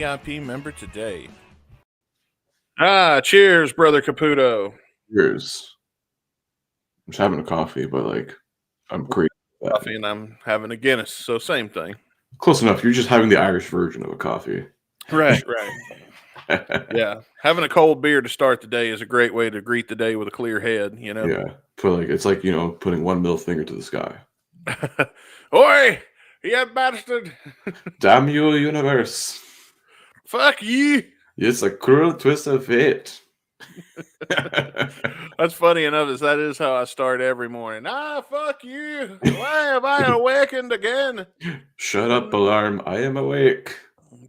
VIP member today. Cheers, brother Caputo. Cheers. I'm just having a coffee, but I'm crazy. Coffee, and I'm having a Guinness, so same thing. Close enough. You're just having the Irish version of a coffee. Right. Yeah, having a cold beer to start the day is a great way to greet the day with a clear head. Yeah, it's like putting one middle finger to the sky. Oi, you bastard! Damn you, universe! Fuck you! It's a cruel twist of fate. That's funny enough, that is how I start every morning. Fuck you! Why have I awakened again? Shut up, alarm! I am awake.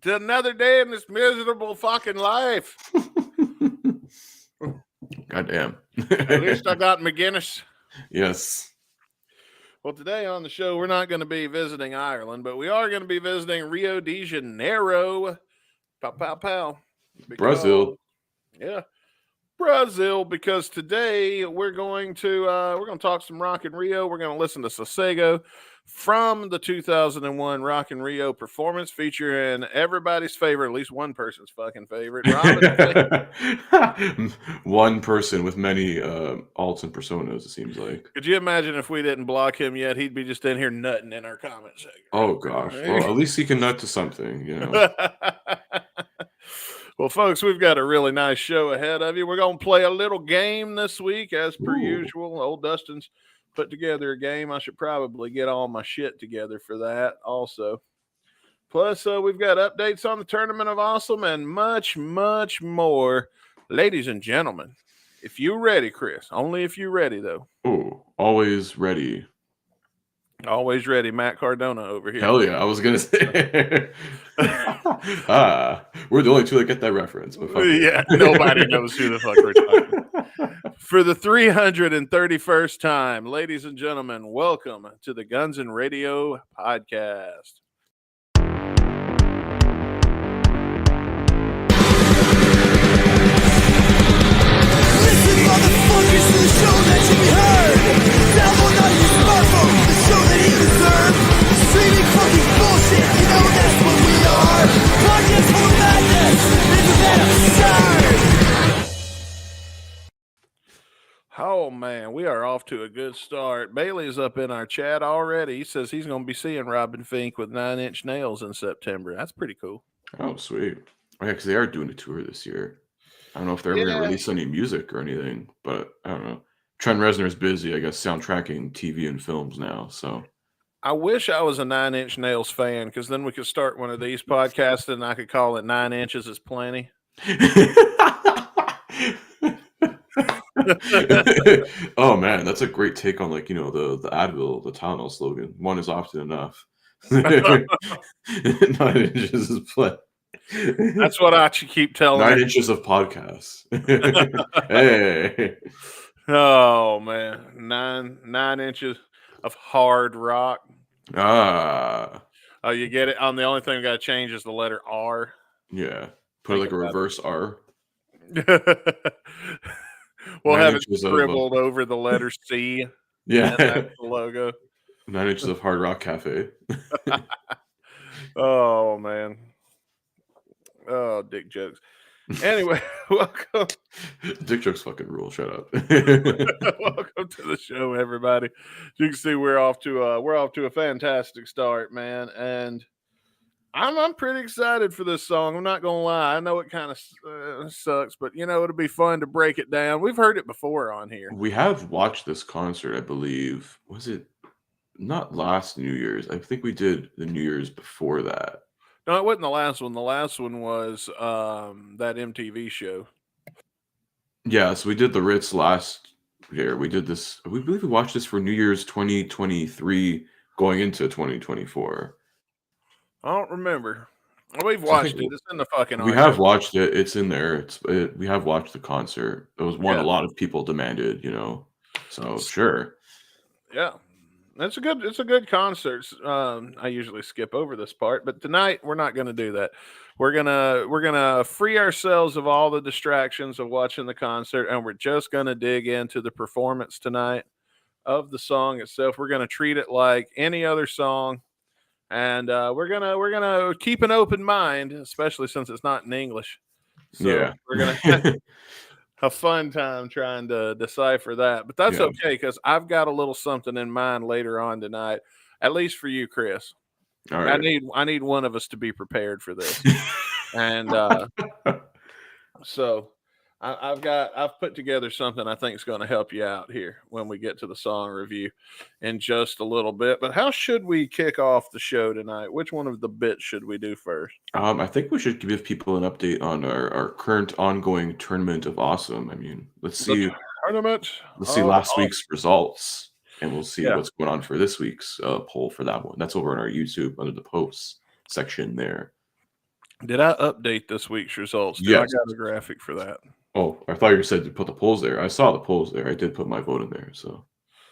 To another day in this miserable fucking life. Goddamn. At least I got McGinnis. Yes. Well, today on the show, we're not going to be visiting Ireland, but we are going to be visiting Rio de Janeiro. Pow, pow, pow. Brazil. Yeah. Brazil, because today we're going to talk some Rock in Rio. We're going to listen to Sossego from the 2001 Rock in Rio performance, featuring everybody's favorite, at least one person's fucking favorite, Robin Finck. One person with many alts and personas, it seems like. Could you imagine if we didn't block him yet? He'd be just in here nutting in our comment section. Oh gosh. Well, at least he can nut to something, Well, folks, we've got a really nice show ahead of you. We're going to play a little game this week, as per usual. Old Dustin's put together a game. I should probably get all my shit together for that also. Plus, we've got updates on the Tournament of Awesome and much, much more. Ladies and gentlemen, if you're ready, Chris, only if you're ready, though. Oh, always ready. Always ready, Matt Cardona over here. Hell yeah, I was going to say. We're the only two that get that reference. Yeah, nobody knows who the fuck we're talking. For the 331st time, ladies and gentlemen, welcome to the Guns and Radio podcast. Listen, motherfuckers, to the show that should be heard. Download on your smartphone the show that you deserve. Streaming fucking bullshit, that's what we are. Podcast full of madness, isn't that absurd? Oh, man, we are off to a good start. Bailey's up in our chat already. He says he's going to be seeing Robin Finck with 9 Inch Nails in September. That's pretty cool. Oh, sweet. Oh, yeah, because they are doing a tour this year. I don't know if they're ever going to release any music or anything, but I don't know. Trent Reznor's busy, I guess, soundtracking TV and films now, so. I wish I was a 9 Inch Nails fan, because then we could start one of these podcasts and I could call it 9 Inches is Plenty. Oh, man, that's a great take on, the Advil, the Tylenol slogan. One is often enough. 9 inches is plenty. That's what I keep telling 9 inches of podcasts. Hey. Oh man, nine inches of hard rock. Oh, you get it. The only thing we got to change is the letter R. Yeah, put like a reverse R. We'll have it scribbled over the letter C. Yeah, that's the logo. 9 inches of Hard Rock Cafe. Oh man. Oh, dick jokes. Anyway, welcome. Dick jokes fucking rule. Shut up. Welcome to the show, everybody. You can see we're off to a fantastic start, man, and I'm pretty excited for this song. I'm not gonna lie. I know it kind of sucks, but it'll be fun to break it down. We've heard it before on here. We have watched this concert, I believe. Was it not last New Year's? I think we did the New Year's before that. No, it wasn't the last one. The last one was that MTV show. Yeah, so we did the Ritz last year. We did this. We believe we watched this for New Year's 2023, going into 2024. I don't remember. We've watched it. It's in the fucking. We have watched it. It's in there. We have watched the concert. It was one a lot of people demanded. So sure. Yeah. It's a good concert. I usually skip over this part, but tonight we're not going to do that. We're gonna free ourselves of all the distractions of watching the concert, and we're just gonna dig into the performance tonight of the song itself. We're gonna treat it like any other song, and we're gonna keep an open mind, especially since it's not in English. So we're gonna have a fun time trying to decipher that. But that's okay because I've got a little something in mind later on tonight, at least for you, Chris. All right. I need one of us to be prepared for this, and so I've put together something I think is going to help you out here when we get to the song review in just a little bit. But how should we kick off the show tonight? Which one of the bits should we do first? I think we should give people an update on our current ongoing tournament of awesome. I mean, let's see last week's results, and we'll see what's going on for this week's poll for that one. That's over on our YouTube under the posts section there. Did I update this week's results? Yes. I got a graphic for that. Oh, I thought you said to put the polls there. I saw the polls there. I did put my vote in there. So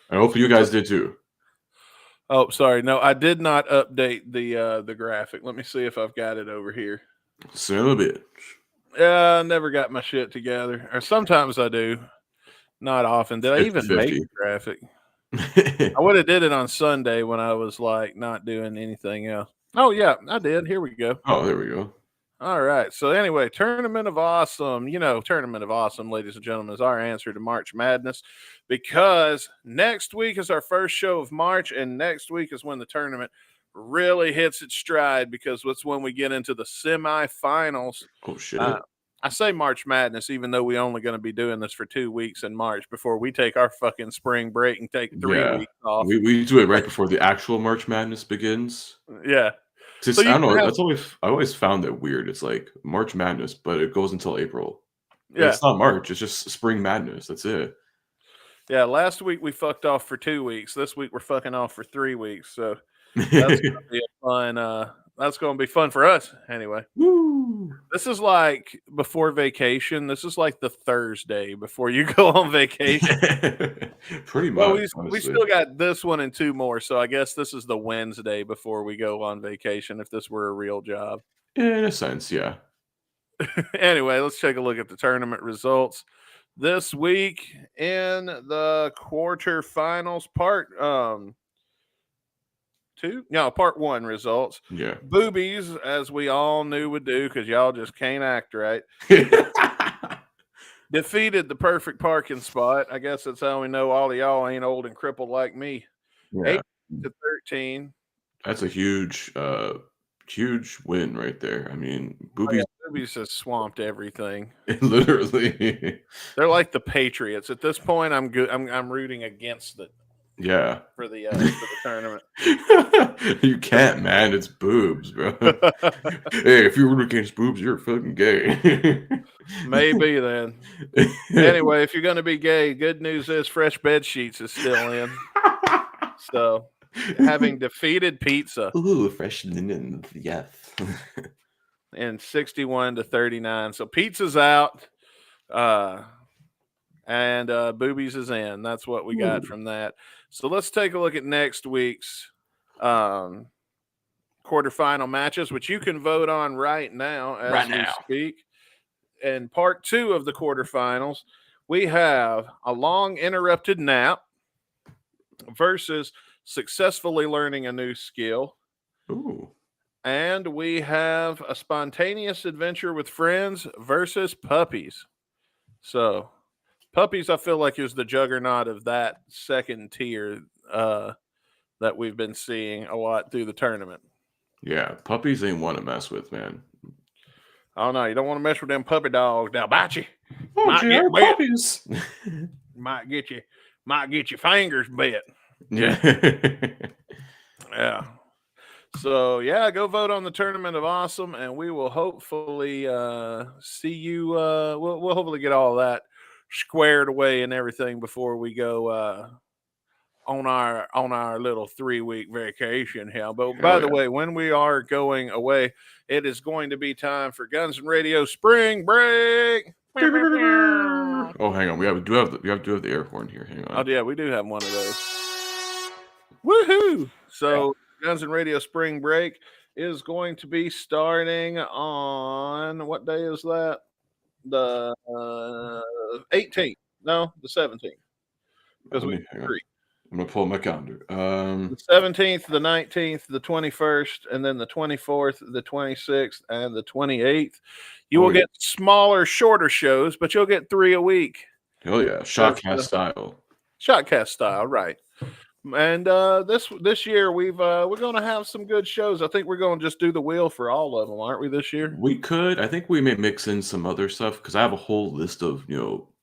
I hope you guys did too. Oh, sorry. No, I did not update the graphic. Let me see if I've got it over here. Son of a bitch. Yeah, I never got my shit together. Or sometimes I do. Not often. Did I even make the graphic? I would have did it on Sunday when I was like not doing anything else. Oh yeah, I did. Here we go. Oh, there we go. All right. So anyway, Tournament of Awesome. Tournament of Awesome, ladies and gentlemen, is our answer to March Madness because next week is our first show of March, and next week is when the tournament really hits its stride because it's when we get into the semifinals. Oh shit. I say March Madness, even though we're only going to be doing this for 2 weeks in March before we take our fucking spring break and take 3 weeks off. We do it right before the actual March Madness begins. Yeah. So I don't know. I always found that weird. It's like March Madness, but it goes until April. Yeah. It's not March. It's just Spring Madness. That's it. Yeah. Last week we fucked off for 2 weeks. This week we're fucking off for 3 weeks. So that's going to be a fun. That's going to be fun for us anyway. Woo. This is like before vacation. This is like the Thursday before you go on vacation. Pretty much. Well, we still got this one and 2 more. So I guess this is the Wednesday before we go on vacation if this were a real job. In a sense, yeah. Anyway, let's take a look at the tournament results. This week in the quarterfinals, part 1 results. Yeah. Boobies, as we all knew would do, because y'all just can't act right. Defeated the perfect parking spot. I guess that's how we know all of y'all ain't old and crippled like me. Yeah. 8-13. That's a huge win right there. I mean, Boobies. Boobies has swamped everything. Literally. They're like the Patriots. At this point, I'm good. I'm rooting against it. Yeah. For the tournament. You can't, man. It's boobs, bro. Hey, if you're rooting against boobs, you're fucking gay. Maybe then. Anyway, if you're going to be gay, good news is Fresh Bed Sheets is still in. So, having defeated Pizza. Ooh, fresh linen. Yes. And 61-39. So, Pizza's out. And Boobies is in. That's what we got from that. So let's take a look at next week's quarterfinal matches, which you can vote on right now as we speak. In part 2 of the quarterfinals, we have a long interrupted nap versus successfully learning a new skill. Ooh. And we have a spontaneous adventure with friends versus puppies. So puppies, I feel like, is the juggernaut of that second tier that we've been seeing a lot through the tournament. Yeah, puppies ain't one to mess with, man. Oh, no, you don't want to mess with them puppy dogs. They'll bite you. Puppies. Might get your fingers bit. Yeah. Yeah. So, yeah, go vote on the Tournament of Awesome, and we will hopefully see you. We'll hopefully get all that squared away and everything before we go on our little 3-week vacation here. But by the way, when we are going away, it is going to be time for Guns and Radio Spring Break. Oh, hang on. We do have the air horn here. Hang on. Oh yeah, we do have one of those. Woohoo! So Guns and Radio Spring Break is going to be starting on what day is that? The 18th. No, the 17th. Because we 3. I'm gonna pull up my calendar. The 17th, the 19th, the 21st, and then the 24th, the 26th, and the 28th. You will get smaller, shorter shows, but you'll get 3 a week. Hell yeah, shotcast style. Shotcast style, right? And this year we're going to have some good shows. I think we're going to just do the wheel for all of them, aren't we? This year we could. I think we may mix in some other stuff because I have a whole list of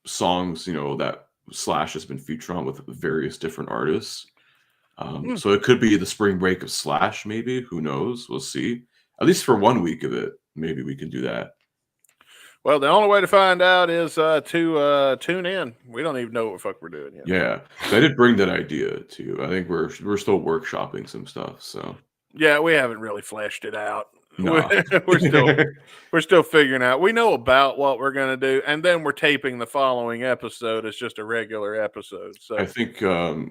songs that Slash has been featured on with various different artists. So it could be the spring break of Slash, maybe. Who knows? We'll see. At least for 1 week of it, maybe we can do that. Well, the only way to find out is to tune in. We don't even know what the fuck we're doing yet. Yeah, so I did bring that idea too. I think we're still workshopping some stuff. So yeah, we haven't really fleshed it out. No. we're still figuring out. We know about what we're going to do, and then we're taping the following episode as just a regular episode. So I think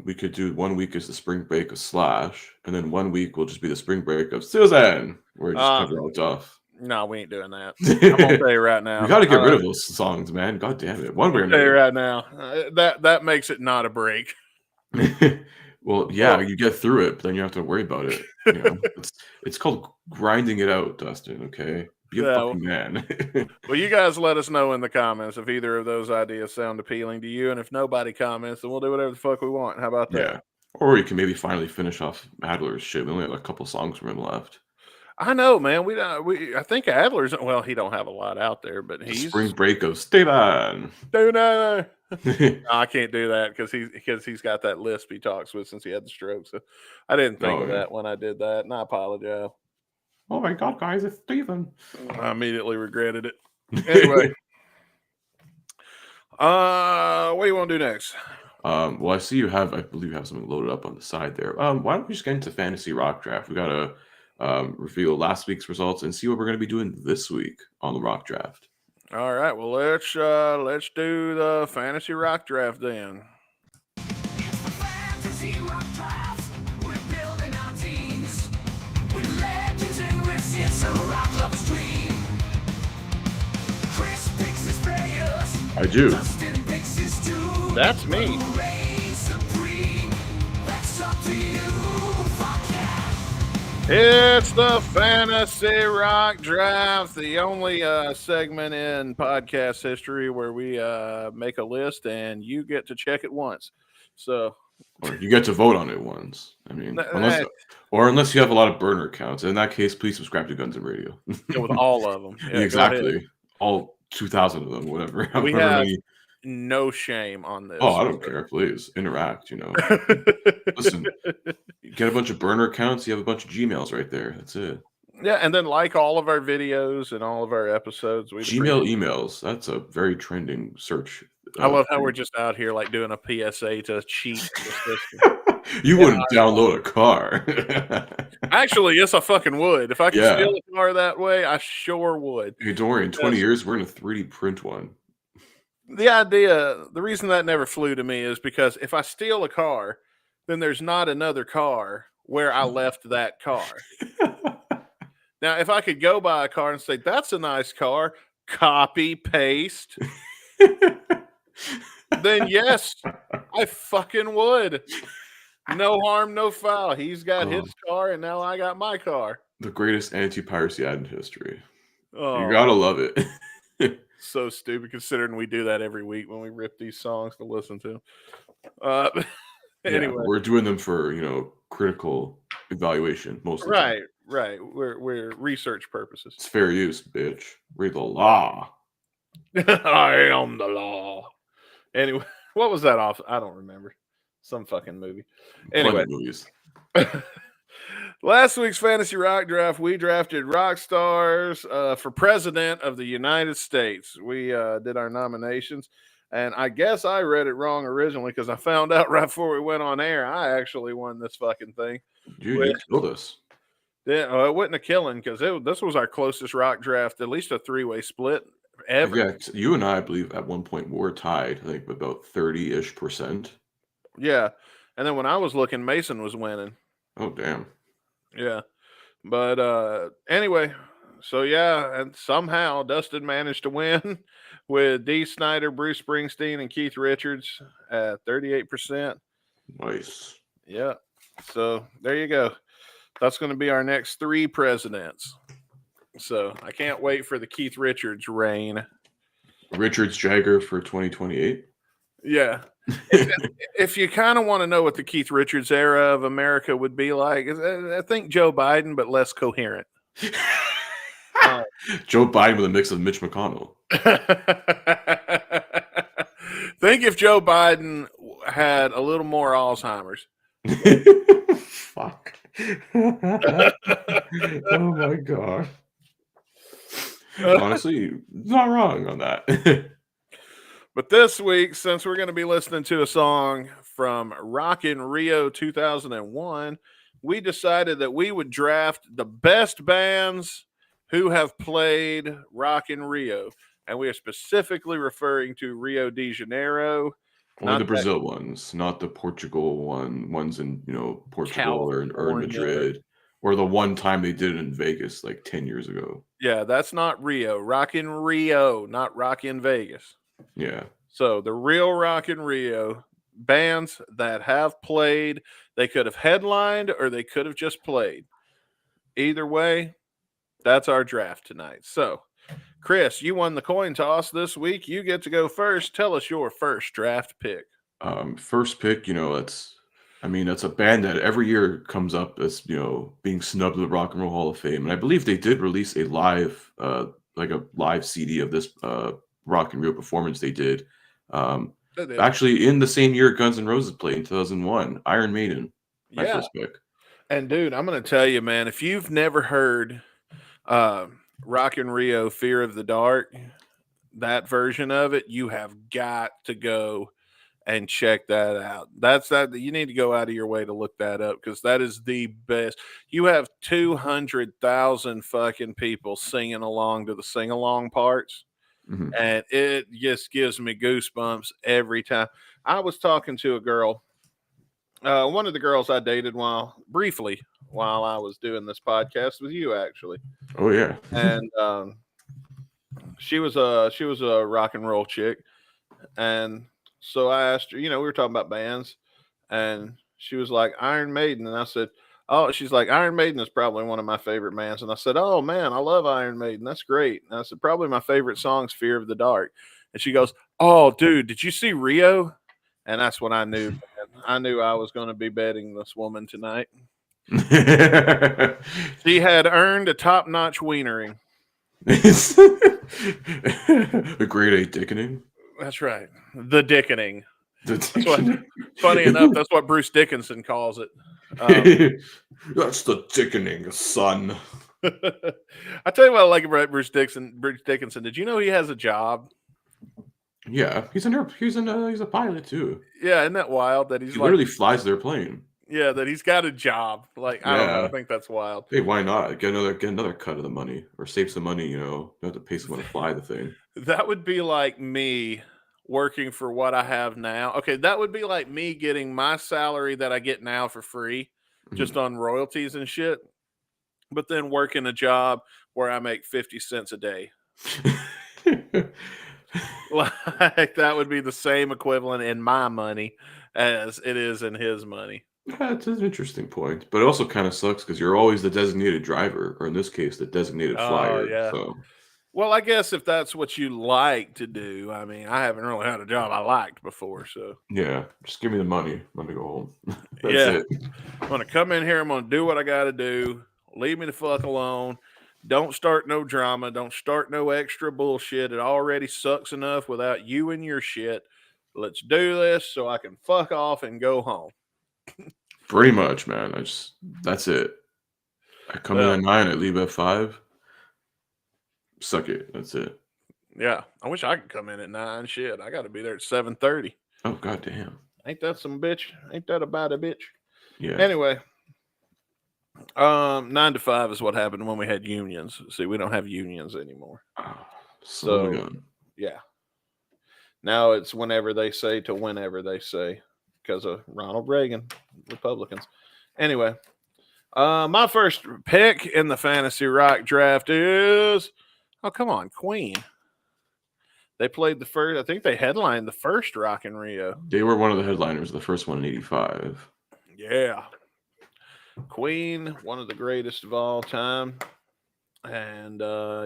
we could do 1 week as the spring break of Slash, and then 1 week will just be the spring break of Susan, where we just cover all stuff. No, we ain't doing that. I'm gonna tell you right now. We got to get rid of those songs, man. God damn it! I'll tell you right now. That makes it not a break. Well, yeah, you get through it, but then you have to worry about it. It's called grinding it out, Dustin. Okay, be a fucking man. Well, you guys let us know in the comments if either of those ideas sound appealing to you, and if nobody comments, then we'll do whatever the fuck we want. How about that? Yeah, or you can maybe finally finish off Adler's shit. We only have a couple songs from him left. I know, man. I think Adler's. Well, he don't have a lot out there, but he's spring break of Steven. No, I can't do that because he's got that lisp he talks with since he had the stroke. So I didn't think of that when I did that, and I apologize. Oh my god, guys, it's Steven. I immediately regretted it. Anyway, what do you want to do next? Well, I see I believe you have something loaded up on the side there. Why don't we just get into Fantasy Rock Draft? We gotta reveal last week's results and see what we're going to be doing this week on the Rock Draft. All right, well let's do the Fantasy Rock Draft then. It's the Fantasy Rock Draft. We're building our teams with legends and risks. It's a rock lover's dream. Chris picks his players. I do. Dustin picks his two. That's me. That's up to you. It's the Fantasy Rock Draft, the only segment in podcast history where we make a list and you get to check it once. So, or you get to vote on it once. I mean, unless you have a lot of burner accounts. In that case, please subscribe to Guns and Radio. With all of them. Yeah, exactly. All 2,000 of them, whatever. We have no shame on this. Oh, I don't care. Please interact. Listen, get a bunch of burner accounts. You have a bunch of Gmails right there. That's it. Yeah, and then like all of our videos and all of our episodes. Gmail emails. That's a very trending search. I love how we're just out here like doing a PSA to cheat. You wouldn't download a car. Actually, yes, I fucking would. If I could steal a car that way, I sure would. Hey, don't worry. In 20 years, we're going to 3D print one. The reason that never flew to me is because if I steal a car, then there's not another car where I left that car. Now, if I could go buy a car and say, that's a nice car, copy, paste, then yes, I fucking would. No harm, no foul. He's got his car, and now I got my car. The greatest anti-piracy ad in history. Oh, you gotta love it. So stupid, considering we do that every week when we rip these songs to listen to. Anyway, we're doing them for critical evaluation mostly. Right. We're research purposes. It's fair use, bitch. Read the law. I am the law. Anyway, what was that off? I don't remember. Some fucking movie. Anyway, movies. Last week's Fantasy Rock Draft, we drafted rock stars for President of the United States. We did our nominations, and I guess I read it wrong originally because I found out right before we went on air I actually won this fucking thing. You killed us. Yeah, it wasn't a killing because this was our closest rock draft, at least a three-way split ever. Yeah, you and I believe at one point were tied, I think about 30-ish%. Yeah, and then when I was looking, Mason was winning. Oh, damn. Yeah, but anyway, so yeah, and somehow Dustin managed to win with Dee Snider, Bruce Springsteen, and Keith Richards at 38%. Nice. Yeah. So there you go. That's going to be our next 3 presidents. So I can't wait for the Keith Richards reign. Richards Jagger for 2028. Yeah. If you kind of want to know what the Keith Richards era of America would be like, I think Joe Biden, but less coherent. Joe Biden with a mix of Mitch McConnell. Think if Joe Biden had a little more Alzheimer's. Fuck. Oh my god. Honestly, not wrong on that. But this week, since we're going to be listening to a song from Rock in Rio 2001, we decided that we would draft the best bands who have played Rock in Rio. And we are specifically referring to Rio de Janeiro. Only the Brazil ones, not the Portugal ones in, Portugal or in Madrid. Or the one time they did it in Vegas like 10 years ago. Yeah, that's not Rio. Rock in Rio, not Rock in Vegas. Yeah. So the real Rock in Rio bands that have played, they could have headlined or they could have just played. Either way, that's our draft tonight. So, Chris, you won the coin toss this week. You get to go first. Tell us your first draft pick. First pick, that's a band that every year comes up as, being snubbed to the Rock and Roll Hall of Fame. And I believe they did release a live CD of this Rock in Rio performance they did. Actually, in the same year Guns N' Roses played in 2001, Iron Maiden, my first pick. And dude, I'm going to tell you, man, if you've never heard Rock in Rio Fear of the Dark, that version of it, you have got to go and check that out. You need to go out of your way to look that up because that is the best. You have 200,000 fucking people singing along to the sing-along parts. Mm-hmm. And it just gives me goosebumps every time. I was talking to a girl, one of the girls I dated briefly while I was doing this podcast with you, actually. Oh yeah. And she was a rock and roll chick, and so I asked her, we were talking about bands, and she was like Iron Maiden, and I said, oh, she's like, Iron Maiden is probably one of my favorite bands. And I said, oh, man, I love Iron Maiden. That's great. And I said, probably my favorite song's Fear of the Dark. And she goes, oh, dude, did you see Rio? And that's when I knew, man. I knew I was going to be betting this woman tonight. She had earned a top-notch wienering. The grade A dickening? That's right. The dickening. Funny enough, that's what Bruce Dickinson calls it. That's the dickening, son. I tell you what I like about Bruce Dickinson. Did you know he has a job? Yeah, he's a pilot too. Yeah, isn't that wild? That he literally flies their plane. Yeah, that he's got a job. Like, I don't know. I think that's wild. Hey, why not get another cut of the money or save some money? Don't have to pay someone to fly the thing. That would be like me working for what I have now. Okay, that would be like me getting my salary that I get now for free, just on royalties and shit, but then working a job where I make 50 cents a day. Like, that would be the same equivalent in my money as it is in his money. That's an interesting point, but it also kind of sucks because you're always the designated driver, or in this case, the designated flyer. Yeah. So. Well, I guess if that's what you like to do, I mean, I haven't really had a job I liked before, so. Yeah, just give me the money. I'm going to go home. That's it. I'm going to come in here. I'm going to do what I got to do. Leave me the fuck alone. Don't start no drama. Don't start no extra bullshit. It already sucks enough without you and your shit. Let's do this so I can fuck off and go home. Pretty much, man. That's it. I come in at 9, I leave at 5. Suck it. That's it. Yeah. I wish I could come in at 9. Shit. I got to be there at 7:30. Oh, goddamn. Ain't that some bitch? Ain't that about a bitch? Yeah. Anyway, 9 to 5 is what happened when we had unions. See, we don't have unions anymore. So, yeah. Now it's whenever they say to whenever they say because of Ronald Reagan, Republicans. Anyway, my first pick in the fantasy rock draft is, oh, come on, Queen. They played the first. I think they headlined the first Rock in Rio. They were one of the headliners, the first one in '85. Yeah. Queen, one of the greatest of all time. And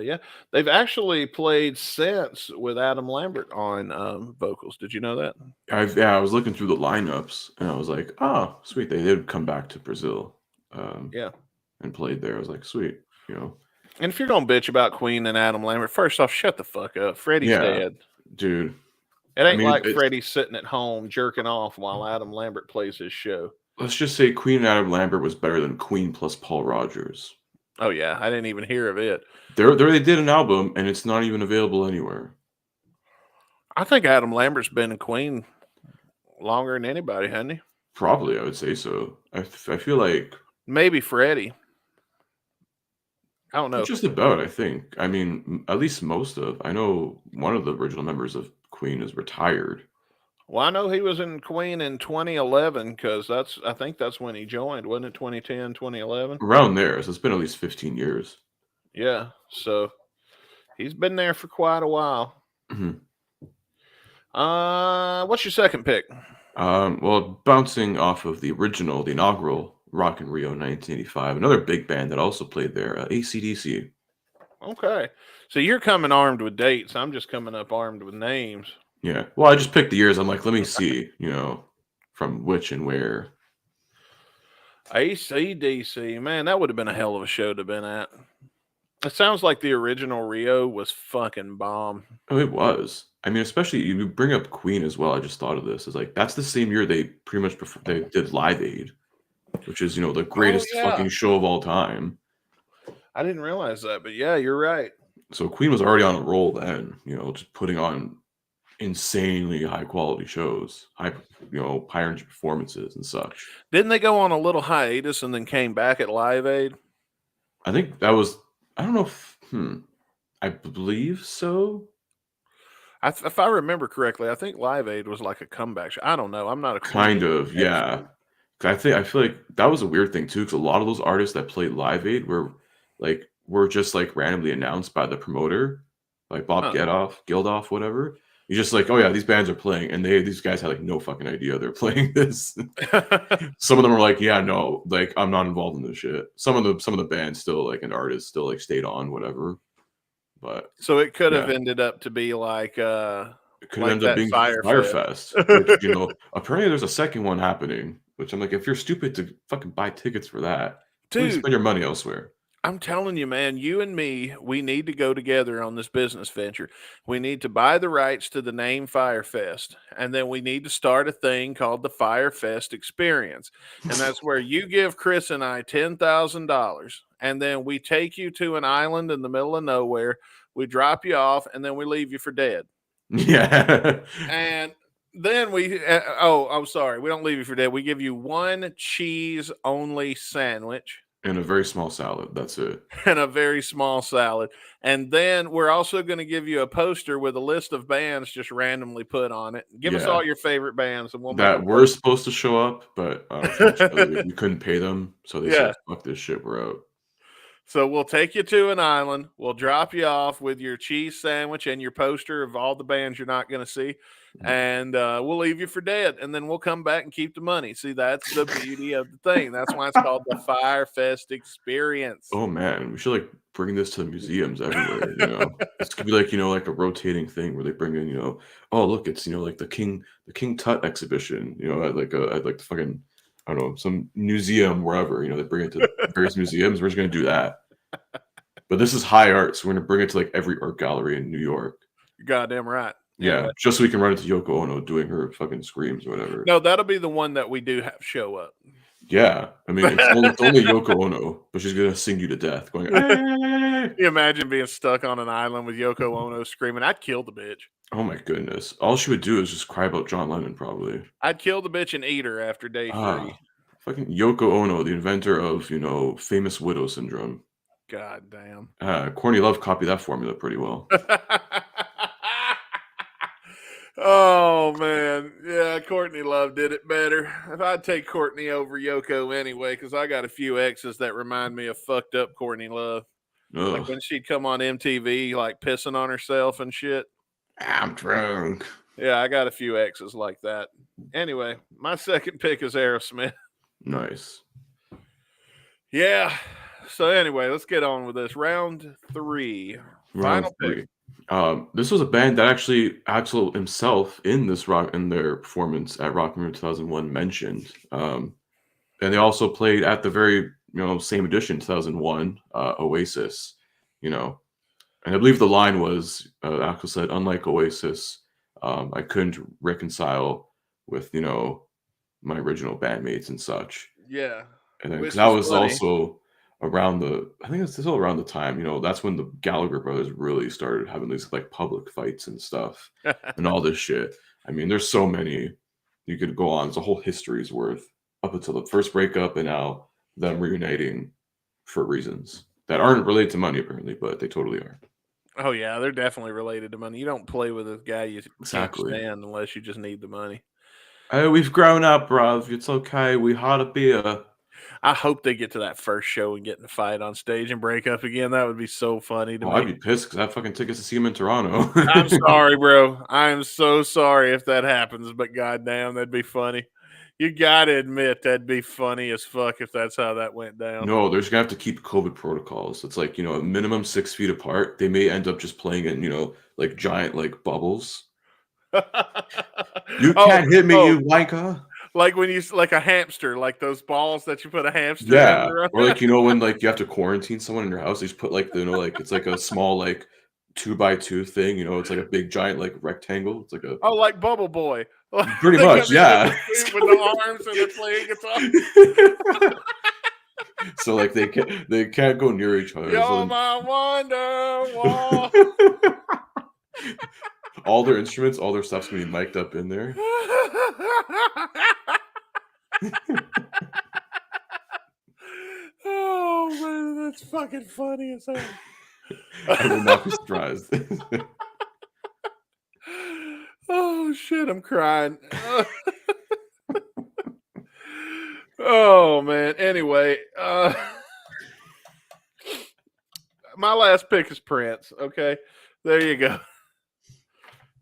yeah, they've actually played since with Adam Lambert on vocals. Did you know that? I was looking through the lineups and I was like, oh, sweet. They did come back to Brazil. Yeah. And played there. I was like, sweet, And if you're gonna bitch about Queen and Adam Lambert, first off, shut the fuck up. Freddie's dead, dude. It ain't like Freddie's sitting at home jerking off while Adam Lambert plays his show. Let's just say Queen and Adam Lambert was better than Queen plus Paul Rogers. Oh yeah, I didn't even hear of it. They did an album and it's not even available anywhere. I think Adam Lambert's been in Queen longer than anybody, hasn't he? Probably, I would say so. I feel like maybe Freddie. I don't know. Just about, I think. I mean, at least most of. I know one of the original members of Queen is retired. Well, I know he was in Queen in 2011 because I think that's when he joined, wasn't it? 2010, 2011? Around there. So it's been at least 15 years. Yeah. So he's been there for quite a while. Mm-hmm. What's your second pick? Well, bouncing off of the inaugural Rock in Rio 1985, another big band that also played there, AC/DC. Okay. So you're coming armed with dates. I'm just coming up armed with names. Yeah. Well, I just picked the years. I'm like, let me see, from which and where. AC/DC, man, that would have been a hell of a show to have been at. It sounds like the original Rio was fucking bomb. Oh, it was. I mean, especially you bring up Queen as well. I just thought of this. It's like that's the same year they pretty much they did Live Aid, which is the greatest fucking show of all time. I didn't realize that, but yeah, you're right. So Queen was already on a roll then. Just putting on insanely high quality shows, high energy performances and such. Didn't they go on a little hiatus and then came back at Live Aid? I think that was. I don't know if. I believe so. If I remember correctly, I think Live Aid was like a comeback show. I don't know. I'm not a kind of yeah. I feel like that was a weird thing too, because a lot of those artists that played Live Aid were just randomly announced by the promoter, like Bob Geldof, whatever. He's just like, oh yeah, these bands are playing, and these guys had no fucking idea they're playing this. Some of them were like, yeah, no, I'm not involved in this shit. Some of the bands still and artists still stayed on, whatever. But so it could have ended up to be it could end up being Firefest. Which, apparently there's a second one happening. Which I'm like, if you're stupid to fucking buy tickets for that, please spend your money elsewhere. I'm telling you, man, you and me, we need to go together on this business venture. We need to buy the rights to the name Firefest, and then we need to start a thing called the Firefest Experience. And that's where you give Chris and I $10,000, and then we take you to an island in the middle of nowhere. We drop you off, and then we leave you for dead. Yeah. And then I'm sorry, we don't leave you for dead. We give you one cheese-only sandwich. And a very small salad. That's it. And a very small salad. And then we're also going to give you a poster with a list of bands just randomly put on it. Give us all your favorite bands. And we're supposed to show up, but unfortunately, we couldn't pay them. So they said, fuck this shit, we're out. So we'll take you to an island. We'll drop you off with your cheese sandwich and your poster of all the bands you're not going to see. And we'll leave you for dead. And then we'll come back and keep the money. See, that's the beauty of the thing. That's why it's called the Firefest Experience. Oh, man. We should bring this to the museums everywhere. This could be like a rotating thing where they bring in, oh, look, it's, the King Tut exhibition, at the fucking, I don't know, some museum wherever, they bring it to various museums. We're just going to do that. But this is high art, so we're going to bring it to every art gallery in New York. You're goddamn right. Yeah, just so we can run into Yoko Ono doing her fucking screams or whatever. No, that'll be the one that we do have show up. Yeah, I mean, it's only Yoko Ono, but she's going to sing you to death going, hey! Can you imagine being stuck on an island with Yoko Ono screaming? I'd kill the bitch. Oh my goodness. All she would do is just cry about John Lennon, probably. I'd kill the bitch and eat her after day 3. Fucking Yoko Ono, the inventor of, famous widow syndrome. God damn. Courtney Love copied that formula pretty well. Oh, man. Yeah, Courtney Love did it better. If I'd take Courtney over Yoko anyway, because I got a few exes that remind me of fucked up Courtney Love. Like when she'd come on MTV, pissing on herself and shit. I'm drunk. Yeah, I got a few exes like that. Anyway, my second pick is Aerosmith. Nice. Yeah. So anyway, let's get on with this. Round 3. Final pick. This was a band that actually Axl himself in their performance at Rock in Rio 2001 mentioned. And they also played at the very same edition 2001 Oasis. And I believe the line was Axl said, "Unlike Oasis, I couldn't reconcile with my original bandmates and such." Yeah. And then because that was also around I think it's still around the time, that's when the Gallagher brothers really started having these like public fights and stuff and all this shit. I mean, there's so many you could go on. It's a whole history's worth up until the first breakup and now them reuniting for reasons that aren't related to money apparently, but they totally are. Oh yeah, they're definitely related to money. You don't play with a guy you Exactly. can't stand unless you just need the money. Hey, we've grown up, bruv. It's okay. We had a beer. I hope they get to that first show and get in a fight on stage and break up again. That would be so funny to me. I'd be pissed because I have fucking tickets to see him in Toronto. I'm sorry, bro. I am so sorry if that happens, but goddamn, that'd be funny. You gotta admit that'd be funny as fuck if that's how that went down. No, they're just gonna have to keep COVID protocols. It's like, a minimum 6 feet apart. They may end up just playing in, like giant like bubbles. You can't hit me, you wanker. Like when you like a hamster, like those balls that you put a hamster Yeah. in. Or like when like you have to quarantine someone in your house, they just put like like it's like a small like 2x2 thing, it's like a big giant like rectangle. It's like a like Bubble Boy. Pretty much, yeah. With the arms and they're playing guitar. So like they can't go near each other. You're my wonder wall. All their instruments, all their stuff's gonna be mic'd up in there. Oh man, that's fucking funny as hell. I would not be surprised. Oh shit, I'm crying. Oh man. Anyway, my last pick is Prince. Okay, there you go.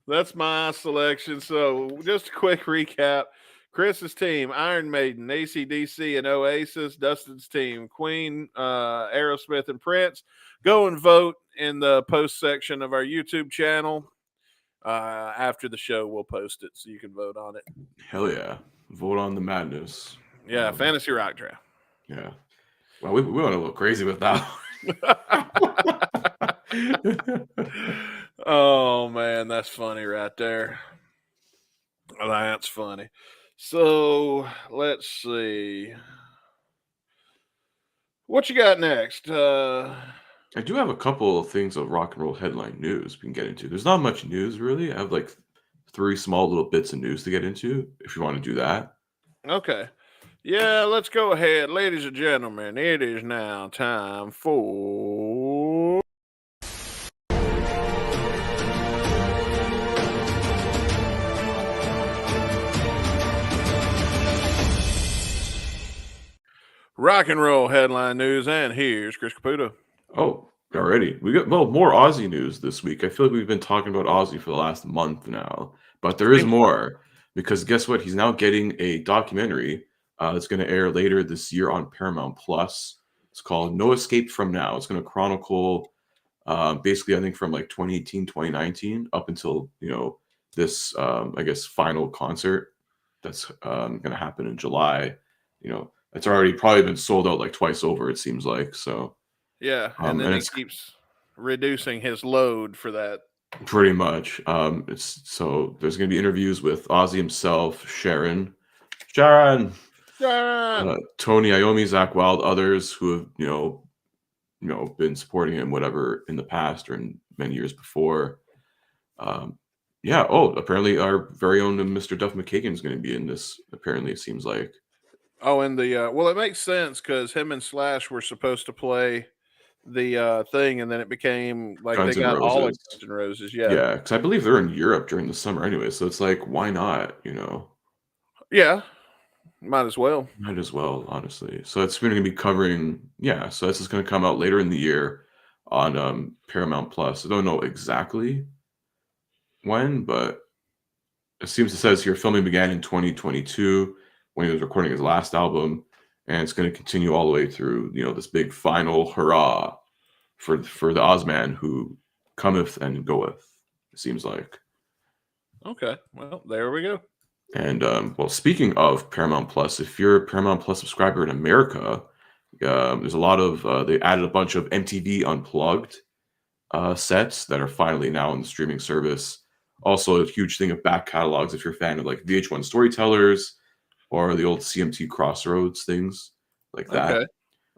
That's my selection. So just a quick recap. Chris's team, Iron Maiden, AC/DC, and Oasis. Dustin's team, Queen, Aerosmith, and Prince. Go and vote in the post section of our YouTube channel. After the show, we'll post it so you can vote on it. Hell yeah. Vote on the madness. Yeah, Fantasy Rock Draft. Yeah. Well, we went a little crazy with that. Oh, man, that's funny right there. That's funny. So, let's see. What you got next? I do have a couple of things of rock and roll headline news we can get into. There's not much news, really. I have like 3 small little bits of news to get into, if you want to do that. Okay. Yeah, let's go ahead. Ladies and gentlemen, it is now time for... rock and roll headline news, and here's Chris Caputo. Oh, already. We got more Aussie news this week. I feel like we've been talking about Aussie for the last month now, but there is more because guess what? He's now getting a documentary that's going to air later this year on Paramount Plus. It's called No Escape From Now. It's going to chronicle basically, I think, from like 2018, 2019 up until, this, I guess, final concert that's going to happen in July. It's already probably been sold out like twice over, it seems like. So, yeah, and then he keeps reducing his load for that. Pretty much. There's going to be interviews with Ozzy himself, Sharon, Tony Iommi, Zach Wilde, others who have been supporting him, whatever, in the past or in many years before. Yeah. Oh, apparently our very own Mr. Duff McKagan is going to be in this. Apparently, it seems like. Oh, and well, it makes sense because him and Slash were supposed to play the thing, and then it became like Guns they got N' all of Roses. Guns N' Roses. Yeah, Yeah, because I believe they're in Europe during the summer anyway, so it's like, why not? Yeah, might as well. Might as well, honestly. So it's going to be covering. Yeah, so this is going to come out later in the year on Paramount Plus. I don't know exactly when, but it says here filming began in 2022 when he was recording his last album, and it's going to continue all the way through, this big final hurrah for the Ozman who cometh and goeth, it seems like. Okay, well, there we go. And well, speaking of Paramount Plus, if you're a Paramount Plus subscriber in America, there's a lot of they added a bunch of MTV Unplugged sets that are finally now on the streaming service. Also, a huge thing of back catalogs if you're a fan of like VH1 Storytellers or the old CMT Crossroads things like that. Okay.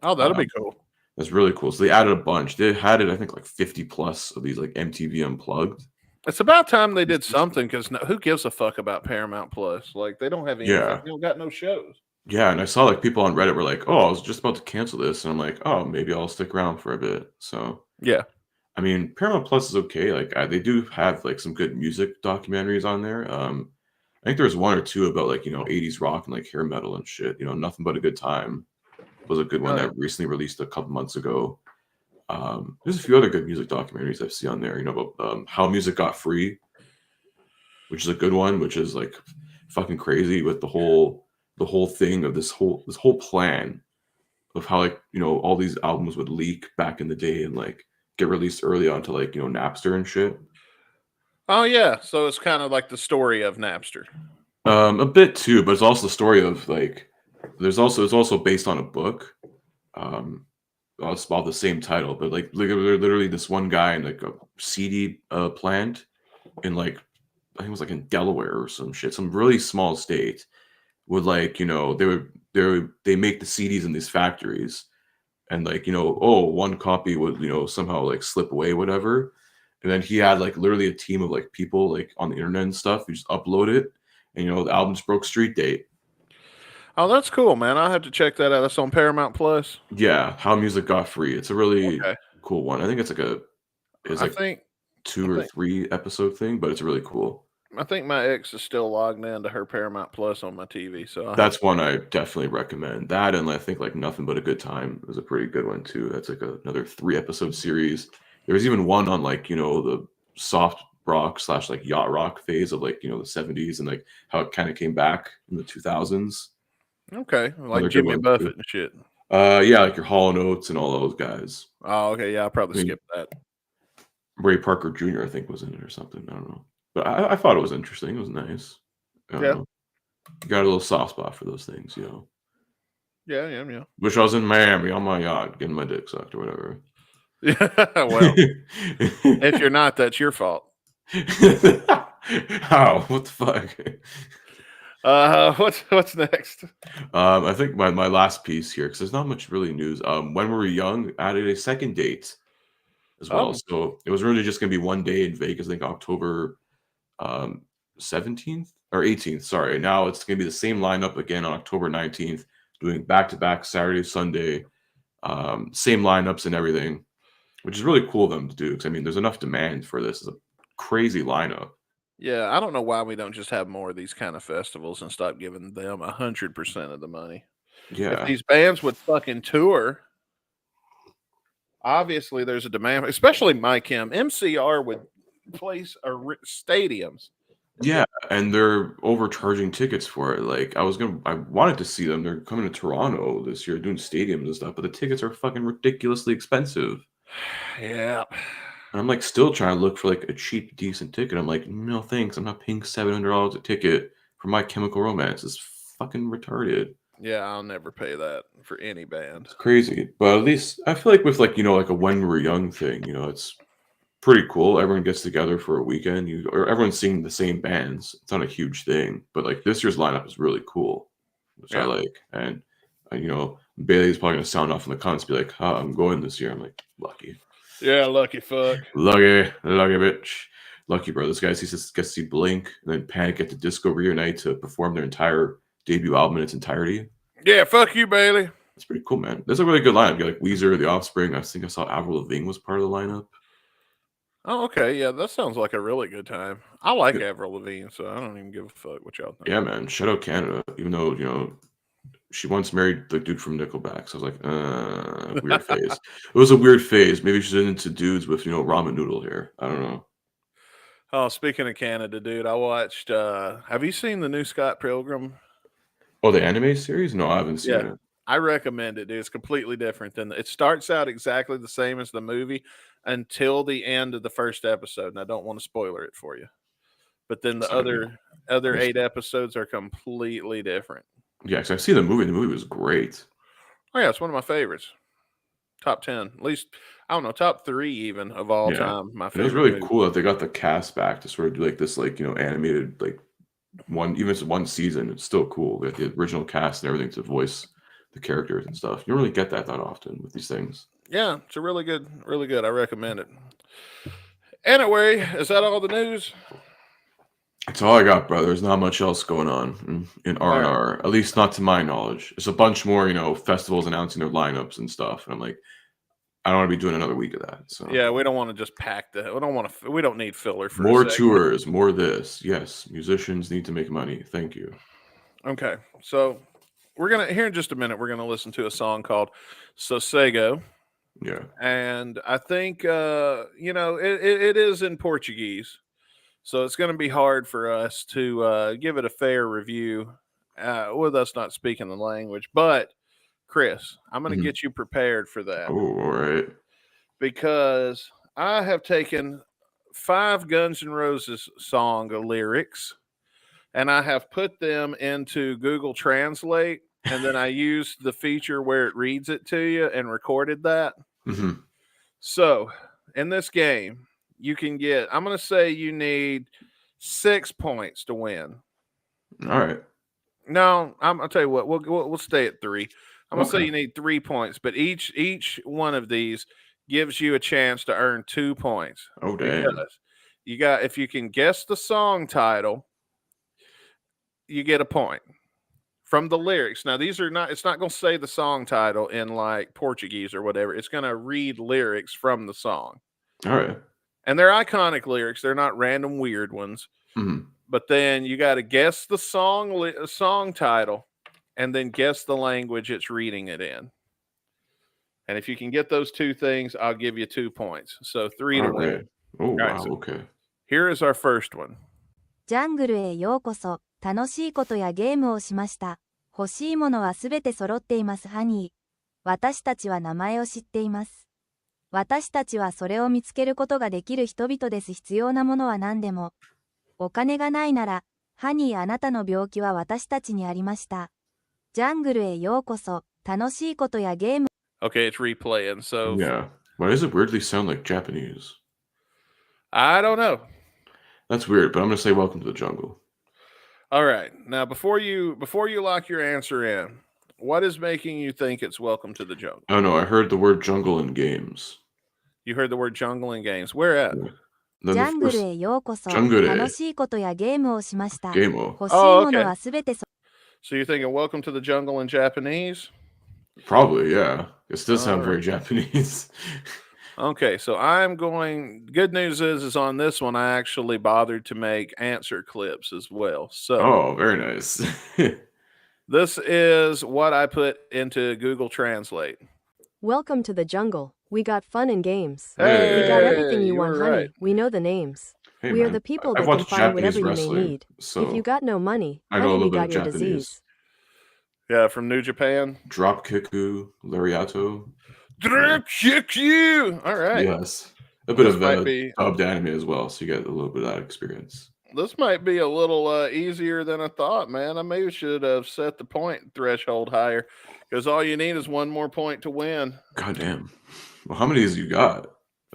Oh, that'll be cool. That's really cool. So they added a bunch. They had it, I think, like 50 plus of these like MTV Unplugged. It's about time they did something, because who gives a fuck about Paramount Plus? Like, they don't have anything. Yeah. They don't got no shows. Yeah, and I saw like people on Reddit were like, "Oh, I was just about to cancel this," and I'm like, "Oh, maybe I'll stick around for a bit." So yeah, I mean, Paramount Plus is okay. Like they do have like some good music documentaries on there. I think there was one or two about like 80s rock and like hair metal and shit. Nothing But a Good Time was a good one that recently released a couple months ago. There's a few other good music documentaries I've seen on there. About how music got free, which is a good one, which is like fucking crazy with the whole thing of this whole plan of how like all these albums would leak back in the day and like get released early onto like Napster and shit. Oh yeah, so it's kind of like the story of Napster. A bit too, but it's also the story of like it's also based on a book. It's about the same title, but like literally this one guy in like a CD plant in like I think it was like in Delaware or some shit, some really small state, would like they make the CDs in these factories, and like one copy would somehow like slip away, whatever, and then he had like literally a team of like people like on the internet and stuff who just upload it, and the albums broke street date. Oh, that's cool, man. I'll have to check that out. That's on Paramount Plus. Yeah, How Music Got Free. It's a really cool one. I think it's like 2 or 3 episode thing, but it's really cool. I think my ex is still logged into her Paramount Plus on my TV, so that's one I definitely recommend. That, and I think like Nothing But a Good Time is a pretty good one too. That's like another 3 episode series. There was even one on like the soft rock / like yacht rock phase of like the 70s and like how it kind of came back in the 2000s. Okay, like Jimmy Buffett and shit. Yeah, like your Hall & Oates and all those guys. Oh, okay, yeah, I'll probably skip that. Ray Parker Jr. I think was in it or something. I don't know, but I thought it was interesting. It was nice. Yeah, got a little soft spot for those things, Yeah. Wish I was in Miami on my yacht getting my dick sucked or whatever. Yeah, well, if you're not, that's your fault. How? What the fuck? What's next? I think my last piece here, because there's not much really news. When We Were Young added a second date as well. So it was really just gonna be one day in Vegas, I think October 17th or 18th. Sorry. Now it's gonna be the same lineup again on October 19th, doing back-to-back Saturday, Sunday, same lineups and everything, which is really cool of them to do, because I mean there's enough demand for this. It's a crazy lineup. Yeah, I don't know why we don't just have more of these kind of festivals and stop giving them 100% of the money. Yeah. If these bands would fucking tour, obviously there's a demand, especially Mike Kim. MCR would place stadiums. Yeah, and they're overcharging tickets for it. Like I wanted to see them. They're coming to Toronto this year doing stadiums and stuff, but the tickets are fucking ridiculously expensive. Yeah. And I'm like still trying to look for like a cheap, decent ticket. I'm like, no thanks. I'm not paying $700 a ticket for My Chemical Romance. It's fucking retarded. Yeah, I'll never pay that for any band. It's crazy. But at least I feel like with like, like a When We Were Young thing, it's pretty cool. Everyone gets together for a weekend. Or everyone's singing the same bands. It's not a huge thing. But like this year's lineup is really cool, which I like. And Bailey's probably gonna sound off in the comments, be like, I'm going this year. I'm like, lucky. Yeah, lucky fuck. Lucky bitch. Lucky, bro. This guy gets to see Blink and then Panic at the Disco reunite to perform their entire debut album in its entirety. Yeah, fuck you, Bailey. That's pretty cool, man. That's a really good lineup. You got like Weezer, The Offspring. I think I saw Avril Lavigne was part of the lineup. Oh, okay. Yeah, that sounds like a really good time. I like Avril Lavigne, so I don't even give a fuck what y'all think. Yeah, man. Shout out Canada. Even though, she once married the dude from Nickelback. So I was like, weird phase. It was a weird phase. Maybe she's into dudes with, ramen noodle hair. I don't know. Oh, speaking of Canada, dude, I watched. Have you seen the new Scott Pilgrim? Oh, the anime series? No, I haven't seen it. I recommend it, dude. It's completely different than it starts out exactly the same as the movie until the end of the first episode, and I don't want to spoiler it for you. But then the other 8 episodes are completely different. Yeah, because I see the movie. The movie was great. Oh yeah, it's one of my favorites. Top 10, at least. I don't know, top 3 even of all time. My favorite. It was really cool that they got the cast back to sort of do like this, like, you know, animated, like even if it's one season, it's still cool. They got the original cast and everything to voice the characters and stuff. You don't really get that often with these things. Yeah, it's a really good. I recommend it. Anyway, is that all the news? That's all I got, brother. There's not much else going on in R&R, at least not to my knowledge. There's a bunch more, you know, festivals announcing their lineups and stuff, and I'm like, I don't want to be doing another week of that. So yeah, we don't want to just pack that. We don't need filler for more tours, more this. Yes, musicians need to make money. Thank you. Okay, so we're gonna here in just a minute. We're gonna listen to a song called "Sossego." Yeah, and I think you know it is in Portuguese, so it's going to be hard for us to give it a fair review with us not speaking the language. But Chris, I'm going to get you prepared for that. Oh, all right. Because I have taken 5 Guns N' Roses song lyrics, and I have put them into Google Translate, and then I used the feature where it reads it to you and recorded that. Mm-hmm. So in this game, you can get. I'm going to say you need 6 points to win. All right. No, I'll tell you what. We'll stay at 3. I'm gonna say you need 3 points, but each one of these gives you a chance to earn 2 points. Oh, damn. You got, if you can guess the song title, you get a point from the lyrics. Now, these are not. It's not gonna say the song title in like Portuguese or whatever. It's gonna read lyrics from the song. All right. And they're iconic lyrics. They're not random weird ones. Mm-hmm. But then you got to guess the song title. And then guess the language it's reading it in. And if you can get those 2 things, I'll give you 2 points. So 3 to win. Oh, wow. So okay. Here is our first one. ジャングルへようこそ。楽しいことやゲームをしました。欲しいものはすべて揃っています、ハニー。私たちは名前を知っています。私たちはそれを見つけることができる人々です。必要なものは何でも。お金がないなら、ハニー、あなたの病気は私たちにありました。ジャングルへようこそ。楽しいことやゲーム。Okay, it's replaying. So yeah, why does it weirdly sound like Japanese? I don't know. That's weird, but I'm gonna say "Welcome to the Jungle." All right. Now, before you lock your answer in, what is making you think it's "Welcome to the Jungle"? Oh no, I heard the word "jungle" in games. You heard the word "jungle" in games. Where at? Yeah. ジャングルへようこそ。楽しいことやゲームをしました。欲しいものはすべて。So you're thinking "Welcome to the Jungle" in Japanese? Probably, yeah. It does sound very Japanese. Okay, so I'm going. Good news is on this one I actually bothered to make answer clips as well. So oh, very nice. This is what I put into Google Translate. Welcome to the jungle. We got fun and games. Hey, we got everything you want, honey. right. We know the names. Hey, we are man, the people I've that can watched find Japanese whatever you may wrestling, need. so If you got no money, I know a honey, little we bit of got your Japanese. disease. Yeah, from New Japan. Drop Kiku, Lariato. Drop Kiku. All right. Yes. A bit This of might be- dubbed anime as well, so you get a little bit of that experience. This might be a little easier than I thought, man. I maybe should have set the point threshold higher because all you need is 1 more point to win. God damn. Well, how many of these you got?